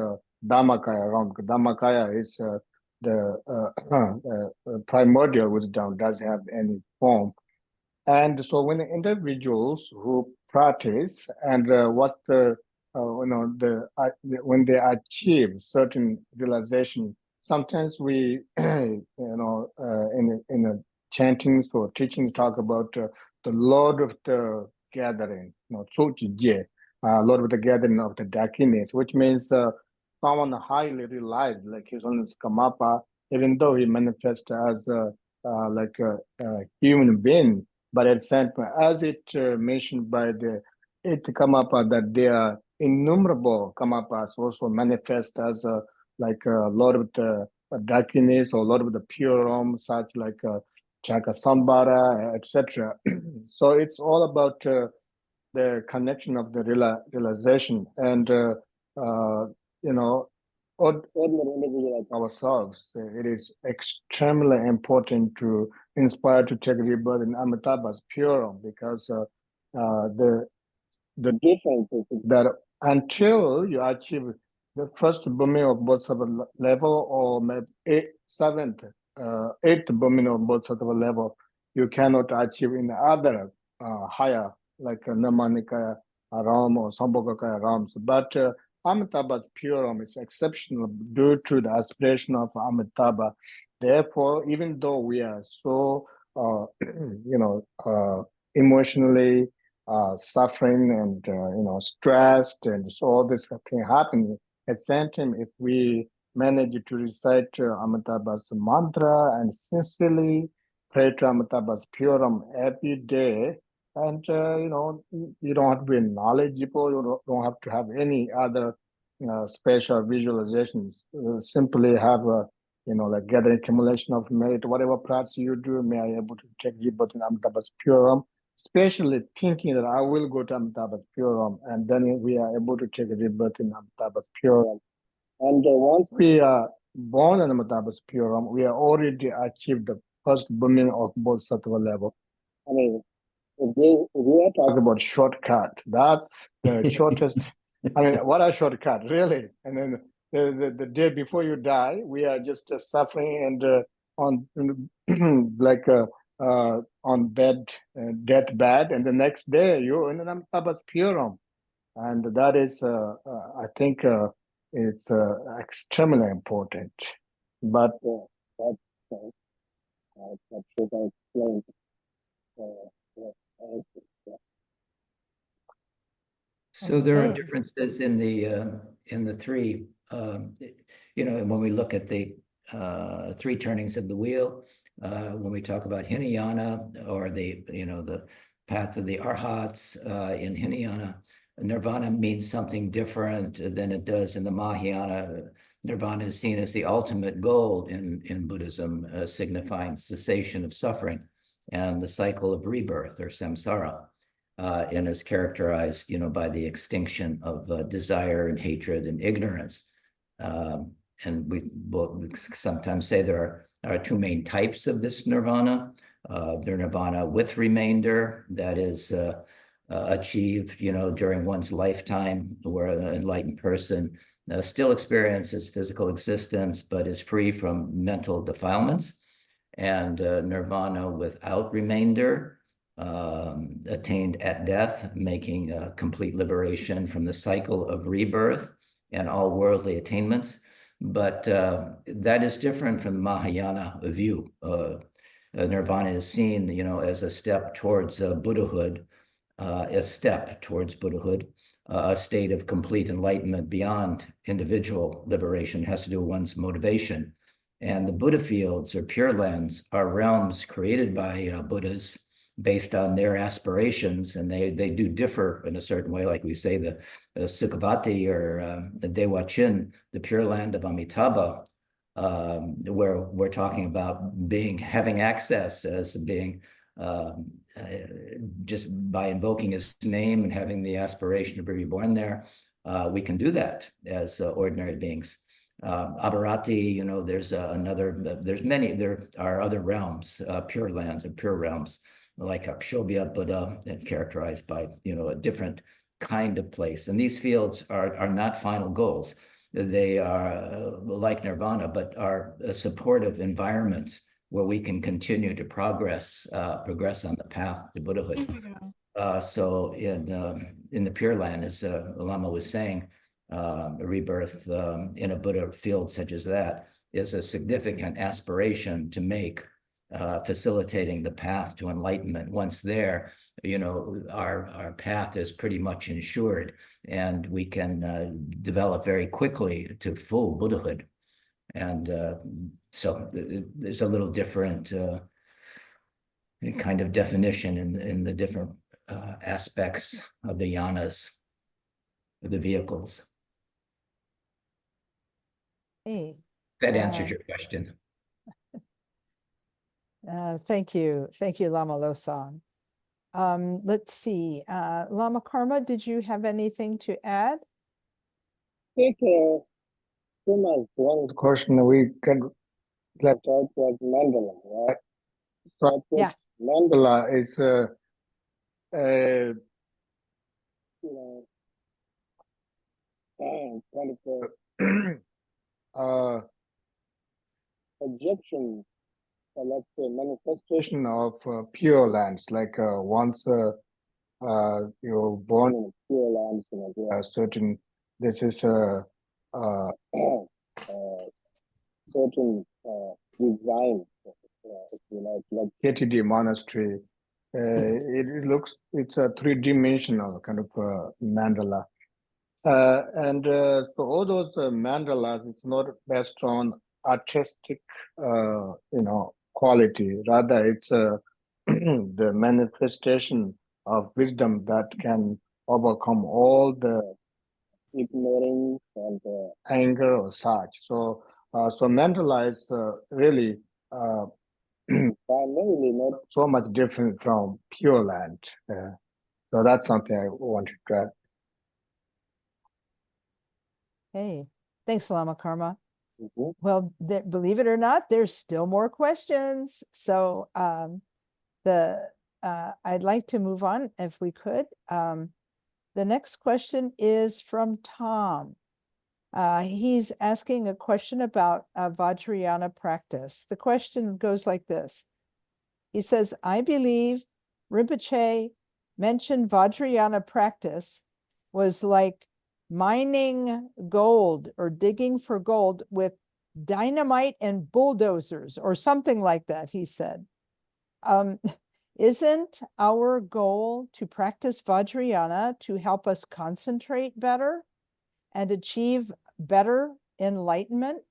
Dharmachakra Ram. Dharmachakra is the primordial wisdom, doesn't have any form. And so when the individuals who practice and what's the when they achieve certain realization, sometimes we in the chantings or teachings talk about the Lord of the gathering, Lord of the gathering of the darkness, which means someone highly realized, like his own Kamapa, even though he manifests as like a human being. But at the same time, as it mentioned by the Kamapa, that they are innumerable Kamapas also manifest as like Lord of the darkness or Lord of the pure realm, such like Chakasambara, etc. So it's all about the connection of the realization, and ordinary individuals like ourselves, it is extremely important to inspire to take rebirth in Amitabha's pure, because the difference is that until you achieve the first booming of Bodhisattva level, or maybe eighth booming of Bodhisattva level, you cannot achieve in other higher, like Namanika Ram or Sambhogakaya Rams. But Amitabha's pure is exceptional due to the aspiration of Amitabha. Therefore, even though we are so, emotionally suffering and stressed, and so all this thing happening, at the same time, if we manage to recite Amitabha's mantra and sincerely pray to Amitabha's puram every day, and you don't have to be knowledgeable, you don't have to have any other special visualizations. Simply have a like gather accumulation of merit, whatever practice you do, may I able to take rebirth in Amitabha's puram, especially thinking that I will go to Amitabha's puram, and then we are able to take rebirth in Amitabha's puram. And once we are born in Amitabha's puram, we are already achieved the first booming of Bodhisattva level. I mean, if we are talking about shortcut, that's the shortest. I mean, what a shortcut, really. And then the day before you die, we are just suffering and on like on bed, deathbed, and the next day you're in an Amitabha's puram, and that is, I think, it's extremely important. But that's should I explain. So there are Okay. differences in the three, when we look at the three turnings of the wheel, when we talk about Hinayana, or the path of the Arhats in Hinayana, Nirvana means something different than it does in the Mahayana. nirvana is seen as the ultimate goal in Buddhism, signifying cessation of suffering and the cycle of rebirth or samsara, and is characterized, by the extinction of desire and hatred and ignorance. And we sometimes say there are two main types of this nirvana. The nirvana with remainder, that is achieved, during one's lifetime, where an enlightened person still experiences physical existence, but is free from mental defilements. And nirvana without remainder, attained at death, making complete liberation from the cycle of rebirth and all worldly attainments. But that is different from the Mahayana view. Nirvana is seen, as a step towards Buddhahood, a state of complete enlightenment beyond individual liberation. It has to do with one's motivation. And the Buddha fields or Pure Lands are realms created by Buddhas based on their aspirations, and they do differ in a certain way. Like we say, the Sukhavati or the Dewa Chin, the Pure Land of Amitabha, where we're talking about having access as being just by invoking his name and having the aspiration to be reborn there. We can do that as ordinary beings. Abharati, there are other realms, pure lands and pure realms, like Akshobhya Buddha, and characterized by, a different kind of place. And these fields are not final goals. They are like nirvana, but are supportive environments where we can continue to progress on the path to Buddhahood. So in the Pure Land, as Lama was saying, a rebirth in a Buddha field such as that is a significant aspiration to make, facilitating the path to enlightenment. Once there, our path is pretty much ensured, and we can develop very quickly to full Buddhahood. And so there's a little different kind of definition in the different aspects of the yanas, of the vehicles. Hey. That answers your question. Thank you. Thank you, Lama Losang. Let's see. Lama Karma, did you have anything to add? I think one question we can left out was mandala, right? So I think Yeah. mandala is kind of a projection, let's say manifestation of pure lands. Like once you're born in pure lands, there are certain. This is a certain design, if you like KTD monastery. It's a three-dimensional kind of mandala. And so all those mandalas, it's not based on artistic, quality. Rather, it's the manifestation of wisdom that can overcome all the ignorance and anger or such. So mandala is really primarily not so much different from Pure Land. So that's something I wanted to add. Hey, thanks, Lama Karma. Well, believe it or not, there's still more questions. So I'd like to move on if we could. The next question is from Tom. He's asking a question about Vajrayana practice. The question goes like this. He says, I believe Rinpoche mentioned Vajrayana practice was like mining gold or digging for gold with dynamite and bulldozers or something like that, he said. Isn't our goal to practice Vajrayana to help us concentrate better and achieve better enlightenment?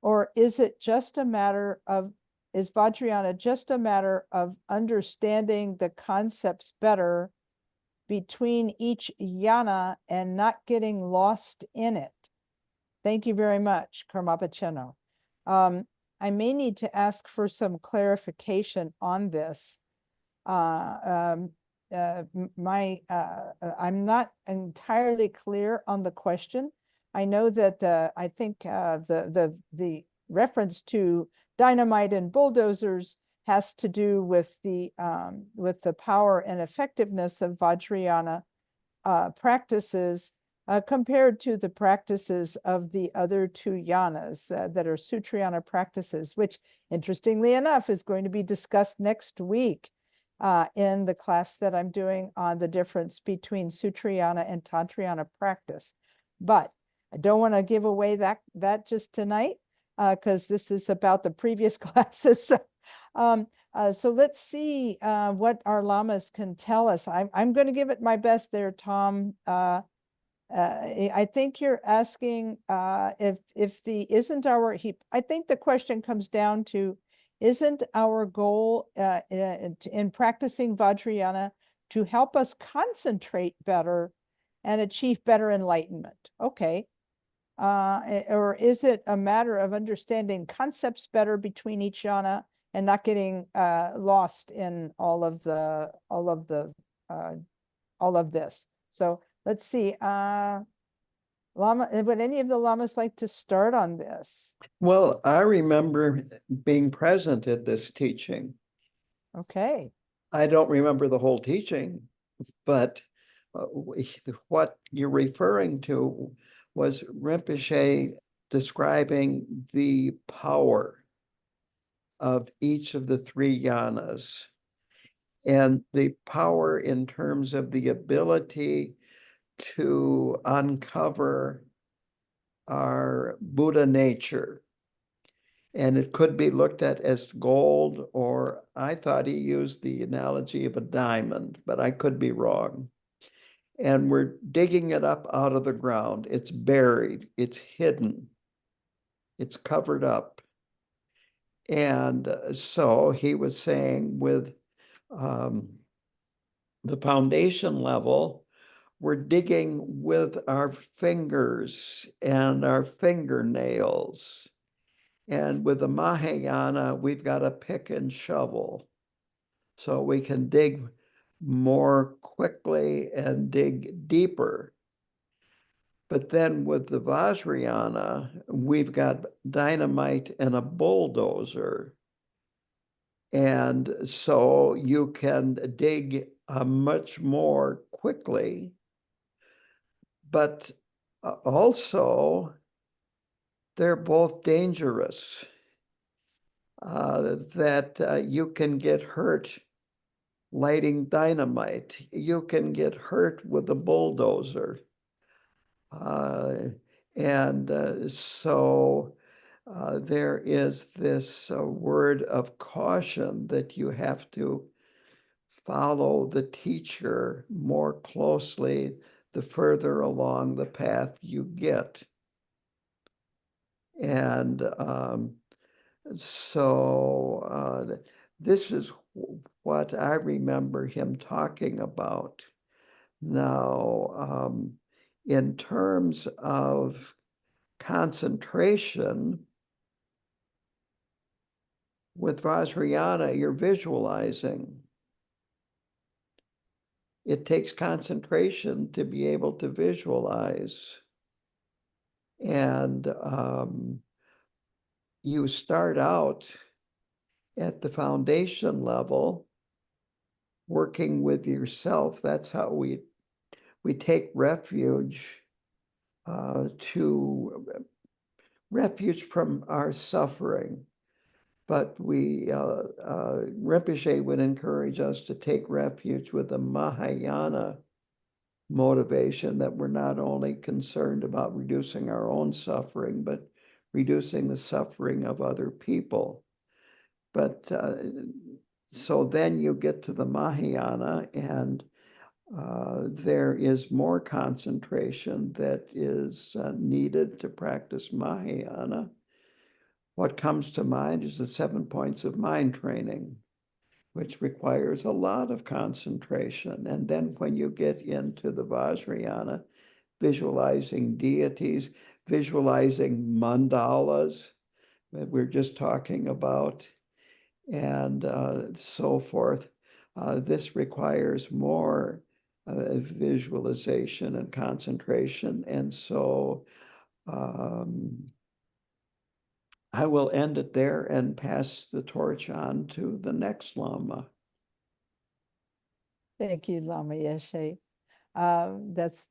Or is it just a matter of, is Vajrayana just a matter of understanding the concepts better between each yana and not getting lost in it? Thank you very much, Karmapacheno. I may need to ask for some clarification on this. I'm not entirely clear on the question. I know that I think the reference to dynamite and bulldozers has to do with the power and effectiveness of Vajrayana practices compared to the practices of the other two yanas that are Sutrayana practices, which interestingly enough is going to be discussed next week in the class that I'm doing on the difference between Sutrayana and Tantrayana practice. But I don't want to give away that just tonight because this is about the previous classes. So let's see what our lamas can tell us. I'm going to give it my best there, Tom. I think you're asking if the isn't our I think the question comes down to, isn't our goal in practicing Vajrayana to help us concentrate better and achieve better enlightenment? Okay. Or is it a matter of understanding concepts better between each yana and not getting lost in all of this? So let's see. Lama, would any of the lamas like to start on this? Well, I remember being present at this teaching. Okay. I don't remember the whole teaching, but what you're referring to was Rinpoche describing the power of each of the three yanas, and the power in terms of the ability to uncover our Buddha nature. And it could be looked at as gold, or I thought he used the analogy of a diamond, but I could be wrong. And we're digging it up out of the ground. It's buried, it's hidden, it's covered up. And so he was saying with the foundation level, we're digging with our fingers and our fingernails. And with the Mahayana, we've got a pick and shovel. So we can dig more quickly and dig deeper. But then with the Vajrayana, we've got dynamite and a bulldozer. And so you can dig much more quickly. But also, they're both dangerous, that you can get hurt lighting dynamite. You can get hurt with a bulldozer. So there is this word of caution that you have to follow the teacher more closely the further along the path you get. And so this is what I remember him talking about. Now, in terms of concentration, with Vajrayana, you're visualizing. It takes concentration to be able to visualize. And you start out at the foundation level, working with yourself. That's how we take refuge to refuge from our suffering. But Rinpoche would encourage us to take refuge with the Mahayana motivation, that we're not only concerned about reducing our own suffering, but reducing the suffering of other people. But so then you get to the Mahayana, and there is more concentration that is needed to practice Mahayana. What comes to mind is the 7 points of mind training, which requires a lot of concentration. And then when you get into the Vajrayana, visualizing deities, visualizing mandalas that we're just talking about, and so forth. This requires more visualization and concentration. And so I will end it there and pass the torch on to the next Lama. Thank you, Lama Yeshe. That's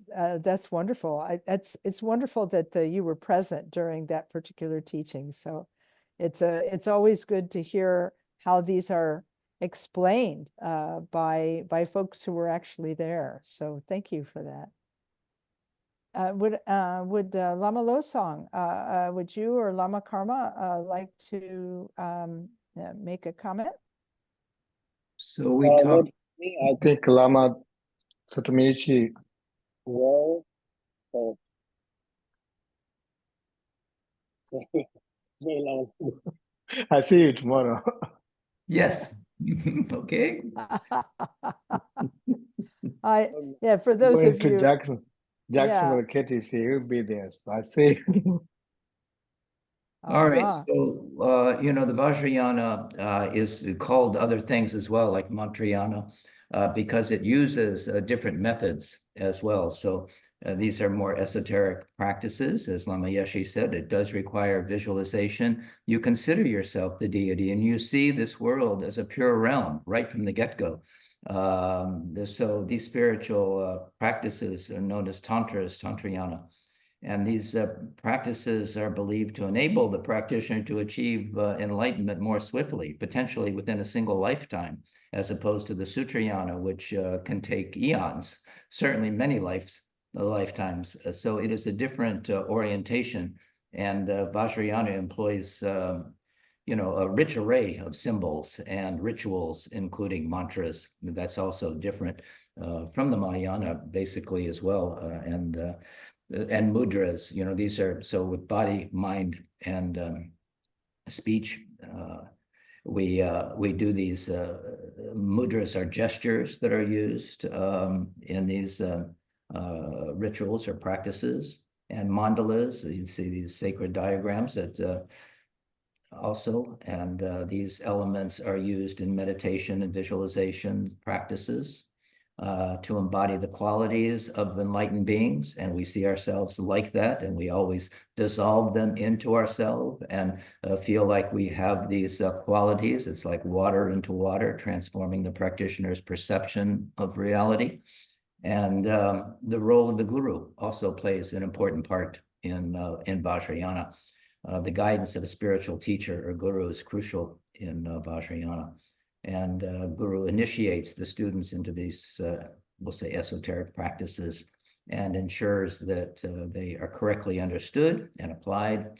wonderful. It's wonderful that you were present during that particular teaching. So it's always good to hear how these are explained by folks who were actually there. So thank you for that. Would Lama Losang, would you or Lama Karma like to make a comment? So we talked. I think Lama Tsultrim well. I see you tomorrow. Yes. Okay. Yeah, for those Going of to you, Jacksonville, KTC, he'll be there. So I see. All right. Ah, So, you know, the Vajrayana is called other things as well, like Mantrayana, because it uses different methods as well. So these are more esoteric practices. As Lama Yeshe said, it does require visualization. You consider yourself the deity and you see this world as a pure realm right from the get-go. So these spiritual practices are known as tantras, Tantrayana. And these practices are believed to enable the practitioner to achieve enlightenment more swiftly, potentially within a single lifetime, as opposed to the Sutrayana, which can take eons, certainly many lifetimes. So it is a different orientation. And Vajrayana employs you know, a rich array of symbols and rituals, including mantras. That's also different from the Mahayana, basically, as well. And mudras, you know, these are, so with body, mind, and speech, we do these mudras are gestures that are used in these rituals or practices, and mandalas. You see these sacred diagrams that also, and these elements are used in meditation and visualization practices to embody the qualities of enlightened beings, and we see ourselves like that, and we always dissolve them into ourselves and feel like we have these qualities. It's like water into water, transforming the practitioner's perception of reality. And the role of the guru also plays an important part in Vajrayana. The guidance of a spiritual teacher or guru is crucial in Vajrayana. And guru initiates the students into these, we'll say, esoteric practices and ensures that they are correctly understood and applied,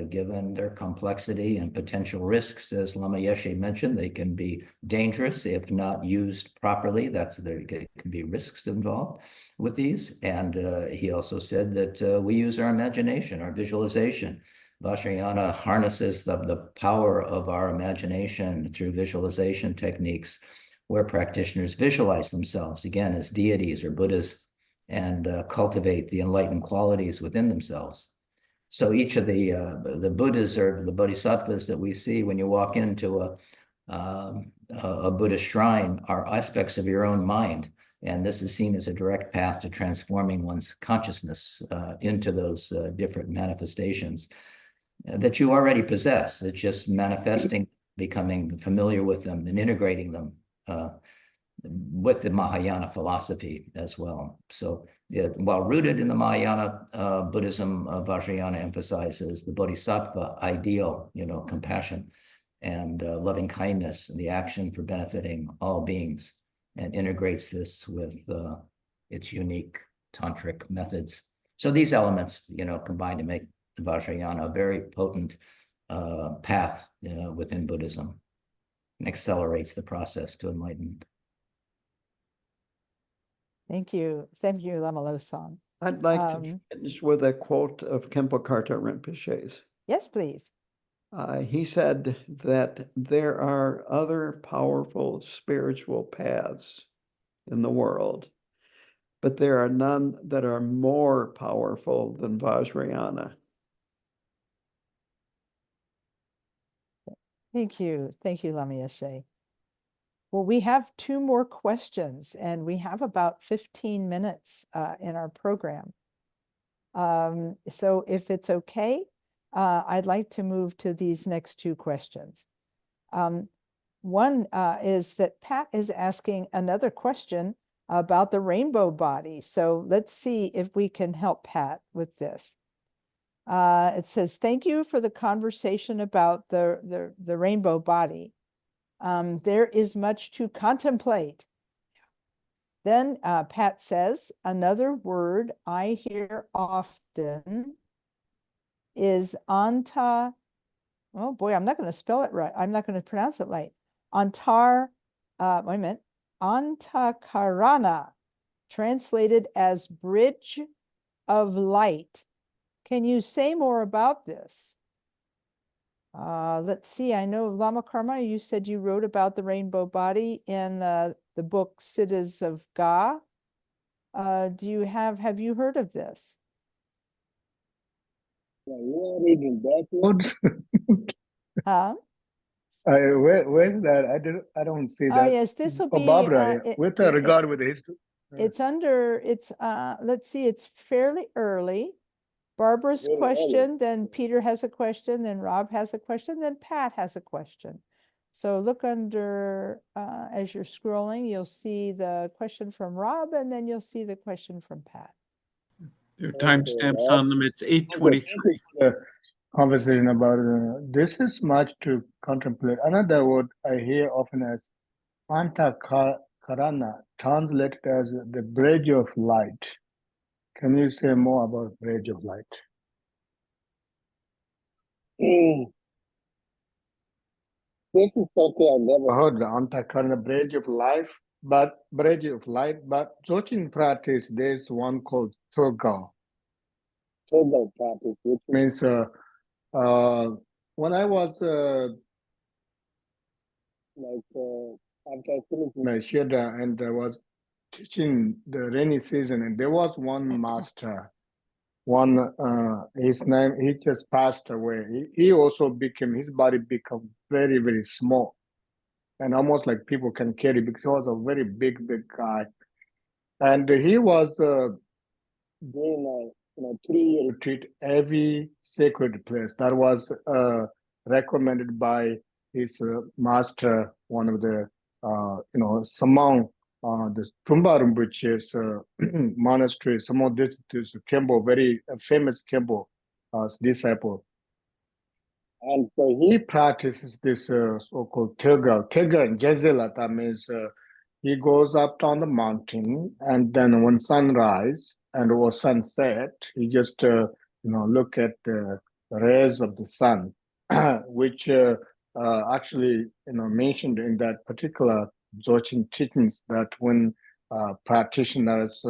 given their complexity and potential risks. As Lama Yeshe mentioned, they can be dangerous if not used properly. There can be risks involved with these. And he also said that we use our imagination, our visualization. Vajrayana harnesses the power of our imagination through visualization techniques, where practitioners visualize themselves, again, as deities or Buddhas, and cultivate the enlightened qualities within themselves. So each of the Buddhas or the Bodhisattvas that we see when you walk into a Buddhist shrine are aspects of your own mind. And this is seen as a direct path to transforming one's consciousness into those different manifestations that you already possess. It's just manifesting, becoming familiar with them and integrating them with the Mahayana philosophy as well. So yeah, while rooted in the Mahayana Buddhism, Vajrayana emphasizes the Bodhisattva ideal, you know, compassion and loving kindness and the action for benefiting all beings, and integrates this with its unique tantric methods. So these elements, you know, combine to make Vajrayana a very potent path within Buddhism, and accelerates the process to enlightenment. thank you, Lama Losang. I'd like to finish with a quote of Khenpo Karthar Rinpoche's. Yes, please. He said that there are other powerful spiritual paths in the world, but there are none that are more powerful than Vajrayana. Thank you. Thank you, Lama Yeshe. Well, we have 2 more questions, and we have about 15 minutes in our program. So if it's okay, I'd like to move to these next 2 questions. One is that Pat is asking another question about the rainbow body. So let's see if we can help Pat with this. It says, thank you for the conversation about the rainbow body. There is much to contemplate. Then Pat says, another word I hear often is anta. Oh boy, I'm not going to spell it right. I'm not going to pronounce it right. Wait a minute. Antakarana, translated as bridge of light. Can you say more about this? Let's see. I know Lama Karma, you said you wrote about the rainbow body in the book Siddhas of Ga. Have you heard of this? Yeah, you are reading backwards. Huh? Where's that? I don't see Oh that. yes, this will Oh, be Barbara, with regard with the history. it's under let's see, it's fairly early. Barbara's Very question, early. then Peter has a question, then Rob has a question, then Pat has a question. So look under, as you're scrolling, you'll see the question from Rob, and then you'll see the question from Pat. There are Okay, timestamps Rob. on them. It's Okay, 8:23. thank you for the conversation about this is much to contemplate. Another word I hear often as Antakarana, translated as the bridge of light. Can you say more about bridge of light? This is something I never heard, the Antakarana bridge of life, but bridge of light. But Dzogchen practice, there's one called Tsurgal. Tsurgal practice, which means when I was after I finished my Shida and I was teaching the rainy season, and there was one master, his name, he just passed away. He also became, his body became very, very small and almost like people can carry because he was a very big guy. And he was doing a 3-year retreat every sacred place that was recommended by his master, one of the Samang, the Trumba Rinpoche's monastery. Samang, this is Kempo, very famous Kempo disciple. And so he practices this so-called Tilgal. Tilgal and Jezela, that means he goes up on the mountain, and then when sunrise and or sunset, he just look at the rays of the sun, which actually mentioned in that particular Dzogchen teachings that when practitioners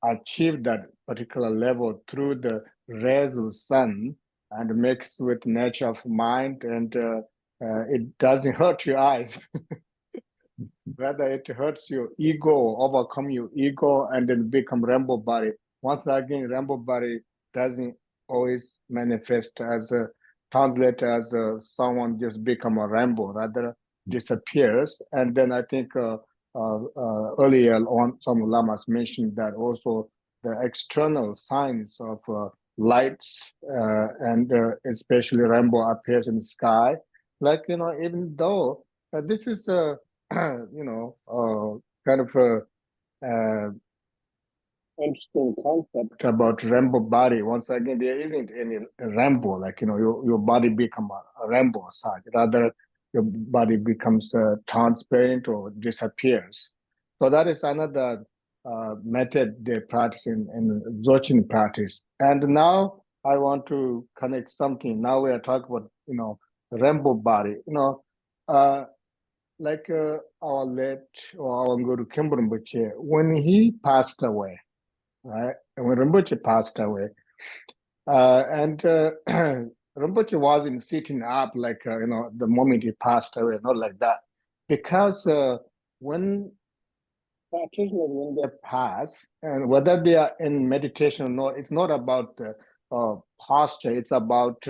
achieve that particular level through the rays of the sun and mix with nature of mind, and it doesn't hurt your eyes. Rather, it hurts your ego, overcome your ego, and then become rainbow body. Once again, rainbow body doesn't always manifest as translate as someone just become a rainbow, rather disappears. And then I think earlier on, some lamas mentioned that also the external signs of lights and especially rainbow appears in the sky. Like, even though this is a kind of a interesting concept about rainbow body. Once again, there isn't any rainbow, like, your body become a rainbow side. Rather, your body becomes transparent or disappears. So that is another method they practice in Dzogchen practice. And now I want to connect something. Now we are talking about, the rainbow body. Like our late or our Guru Khenpo Rinpoche, when he passed away, right? And when Rinpoche passed away, and Rinpoche wasn't sitting up like, the moment he passed away, not like that. Because when practitioners when they pass, and whether they are in meditation or not, it's not about the posture. It's about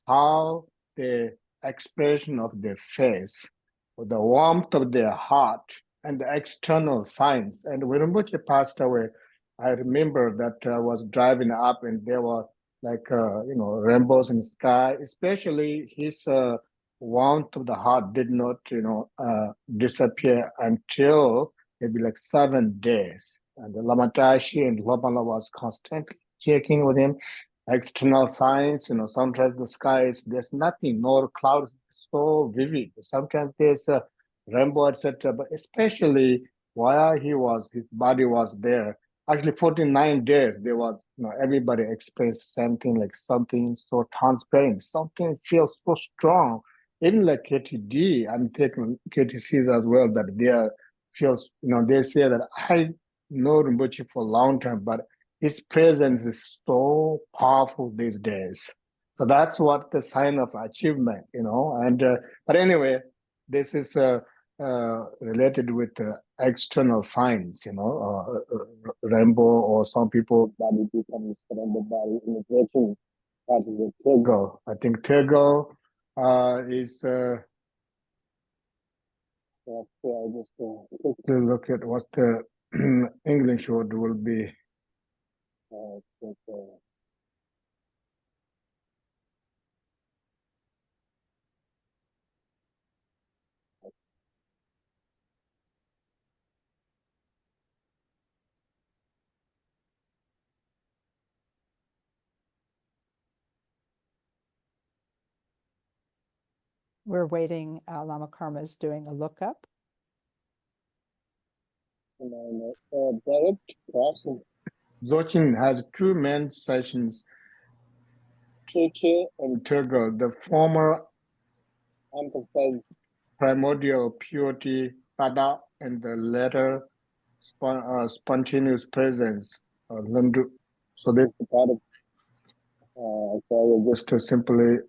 how the expression of their face, or the warmth of their heart, and the external signs. And when Rinpoche passed away, I remember that I was driving up, and there were like rainbows in the sky. Especially his warmth of the heart did not disappear until maybe like 7 days. And the Lama Tashi and Lama was constantly checking with him. External signs, sometimes the skies, there's nothing, no clouds, so vivid. Sometimes there's a rainbow, etc. But especially while his body was there, actually 49 days, there was, everybody experienced something like something so transparent, something feels so strong. Even like KTD, I'm taking KTCs as well, that they feels, they say that I know Rinpoche for a long time, but his presence is so powerful these days. So that's what the sign of achievement, and but anyway, this is related with external signs, rainbow, or some people body becomes rainbow body integration. That is the Tegel. I think Tegel is I just quickly look at what the English word will be. We're waiting. Lama Karma is doing a lookup. Direct crossing. Dzogchen has 2 main sessions, Cheche and Tegel. The former emphasizes primordial purity, Pada, and the latter spontaneous presence, Lundu. So this is part of just to simply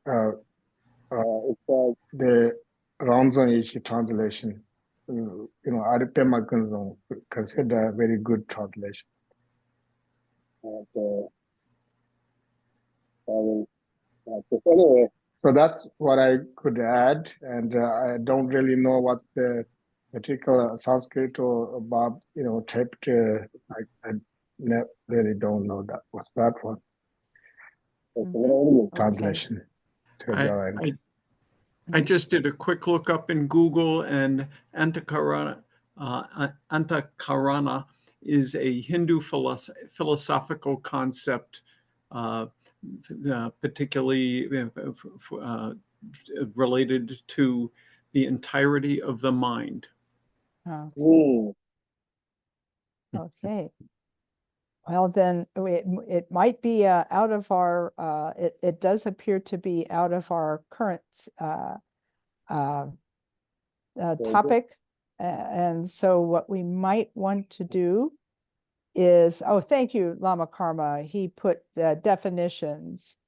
it's the Ramzan Yeshe translation. Aripema Kunzong consider a very good translation. Anyway, so that's what I could add, and I don't really know what the particular Sanskrit or about typed. I really don't know that. What's that one? Translation. I just did a quick look up in Google, and Antakarana is a Hindu philosophical concept, particularly related to the entirety of the mind. Okay. Well, then it might be out of our, it does appear to be out of our current topic. And so what we might want to do is, thank you, Lama Karma. He put definitions.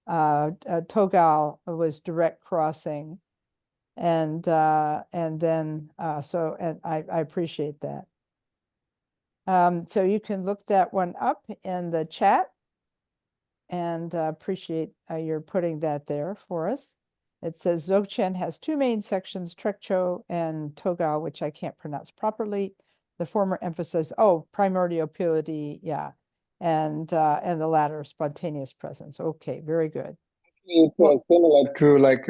Togal was direct crossing. And then, and I appreciate that. So you can look that one up in the chat, and appreciate your putting that there for us. It says Dzogchen has 2 main sections, Trekcho and Togal, which I can't pronounce properly. The former emphasizes, primordial purity, yeah, and the latter, spontaneous presence. Okay, very good. It's similar to like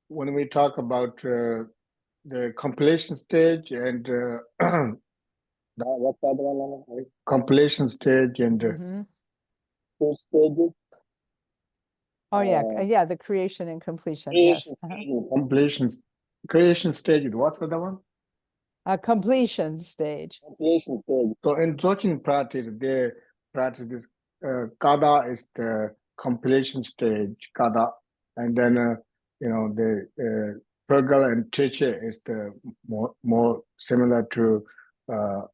when we talk about the compilation stage and what's the other one? Compilation stage and 2 stages. Oh yeah, the creation and completion. Yes. Creation stage. What's the other one? Completion stage. Completion stage. So in Dzogchen practice, they practice this. Kada is the completion stage. Kada, and then the Purgal and Cheche is the more similar to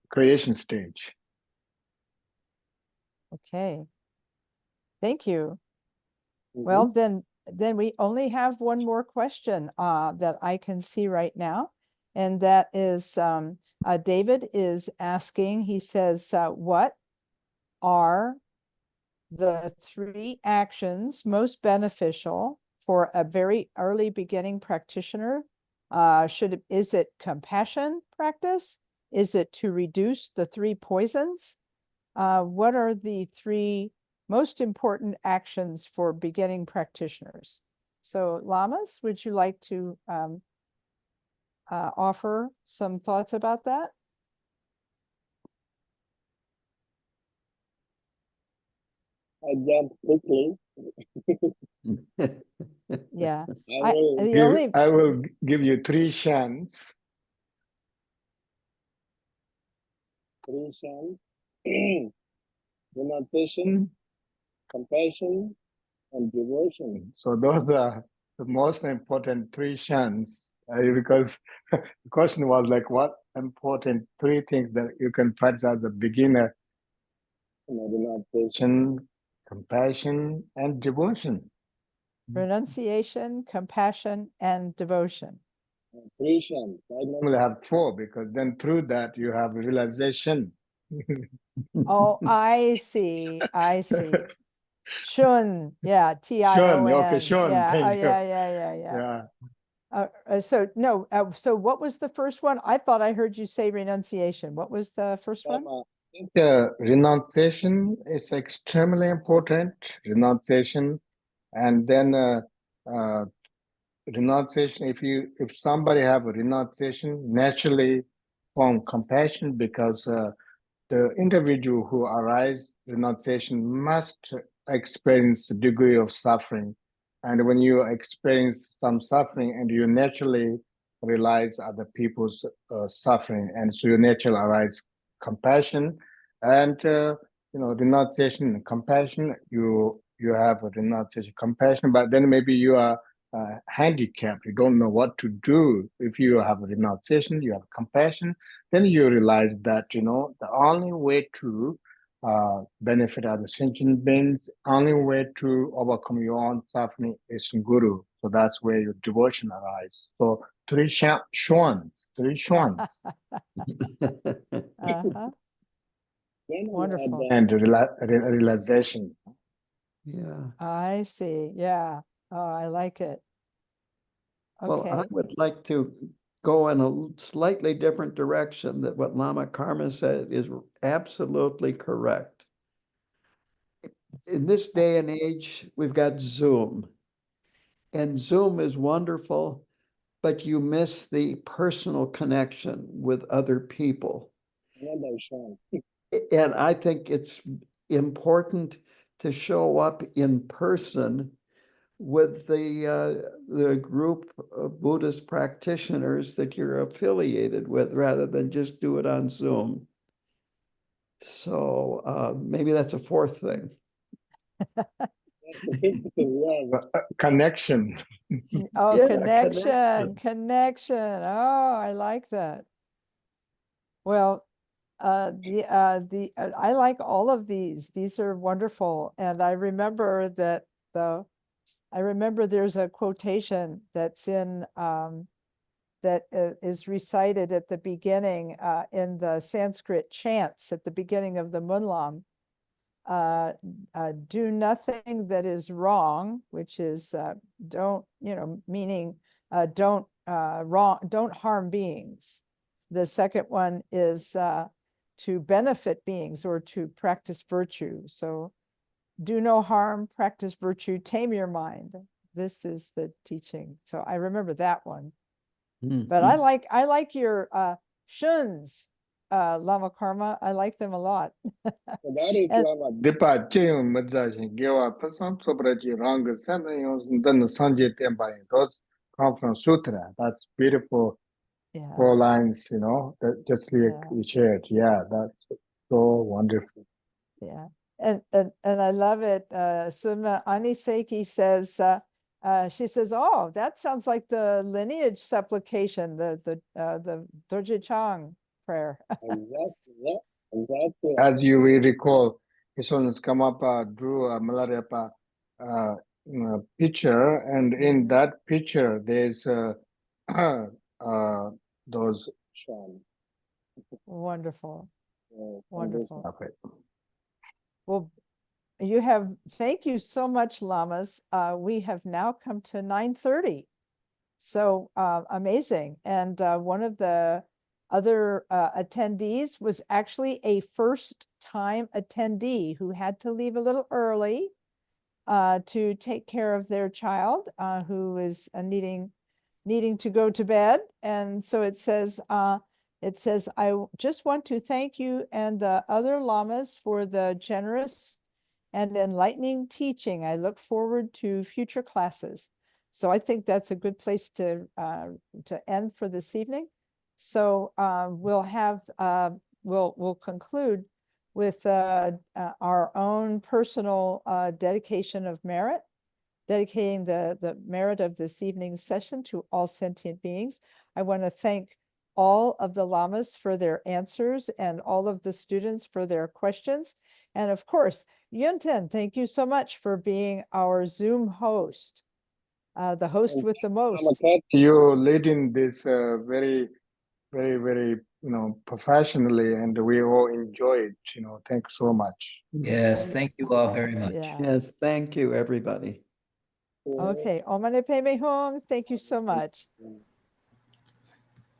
creation stage. Okay. Thank you. Well, then we only have one more question that I can see right now. And that is, David is asking, he says, what are the 3 actions most beneficial for a very early beginning practitioner? Is it compassion practice? Is it to reduce the 3 poisons? What are the 3 most important actions for beginning practitioners? So Lamas, would you like to offer some thoughts about that? I jump quickly. Yeah. I will give you 3 shans. 3 shans. Renunciation, compassion, and devotion. So those are the most important 3 shans. Because the question was like, what important 3 things that you can practice as a beginner? Renunciation, compassion, and devotion. Renunciation, compassion, and devotion. 3 shans. I normally have 4 because then through that you have realization. Oh, I see. I see. Shun, yeah, Tion. Okay, Shun, Yeah, thank you. yeah. So what was the first one? I thought I heard you say renunciation. What was the first one? I think renunciation is extremely important. Renunciation, and then renunciation. If somebody have a renunciation, naturally form compassion because the individual who arise renunciation must experience a degree of suffering. And when you experience some suffering and you naturally realize other people's suffering, and so you naturally arise compassion. And renunciation and compassion, you have a renunciation compassion, but then maybe you are handicapped, you don't know what to do. If you have a renunciation, you have compassion, then you realize that, the only way to benefit other sentient beings, only way to overcome your own suffering is Guru. So that's where your devotion arises. So 3 shwans. Uh-huh. Wonderful. And realization. Yeah. I see. Yeah. Oh, I like it. Well, Okay. I would like to go in a slightly different direction. That what Lama Karma said is absolutely correct. In this day and age, we've got Zoom. And Zoom is wonderful, but you miss the personal connection with other people. And I think it's important to show up in person with the group of Buddhist practitioners that you're affiliated with, rather than just do it on Zoom. So maybe that's a 4th thing. Connection. Oh, Yeah, connection. Oh, I like that. Well, I like all of these. These are wonderful. And I remember that there's a quotation that's in that is recited at the beginning in the Sanskrit chants at the beginning of the Munlam. Do nothing that is wrong, which is don't, meaning don't harm beings. The second one is to benefit beings or to practice virtue. So do no harm, practice virtue, tame your mind. This is the teaching. So I remember that one. But I like your shuns, Lama Karma. I like them a lot. That is Lama Dipa Cheyum Madzashin Gewa Pasam Sobraji Ranga Samayos and then the Sanjay Tempai. Those come from Sutra. That's beautiful. Yeah. 4 lines, that just we shared. Yeah, that's so wonderful. Yeah. And I love it. Suma Aniseki says, she says, oh, that sounds like the lineage supplication, the Dorje Chang prayer. Exactly. As you will recall, his owners come up, drew a malaria picture, and in that picture, there's those shan. Wonderful. Wonderful. Okay. Well, thank you so much, Lamas. We have now come to 9:30. So amazing. And one of the other attendees was actually a first-time attendee who had to leave a little early to take care of their child who is needing to go to bed. And so it says, I just want to thank you and the other lamas for the generous and enlightening teaching. I look forward to future classes. So I think that's a good place to end for this evening. So we'll conclude with our own personal dedication of merit, dedicating the merit of this evening's session to all sentient beings. I want to thank all of the lamas for their answers and all of the students for their questions. And of course, Yunten, thank you so much for being our Zoom host, the host with the most. You leading this very, very, very, professionally, and we all enjoy it. Thanks so much. Yes, thank you all very much. Yeah. Yes, thank you, everybody. Okay. Omane Peme Hong, thank you so much.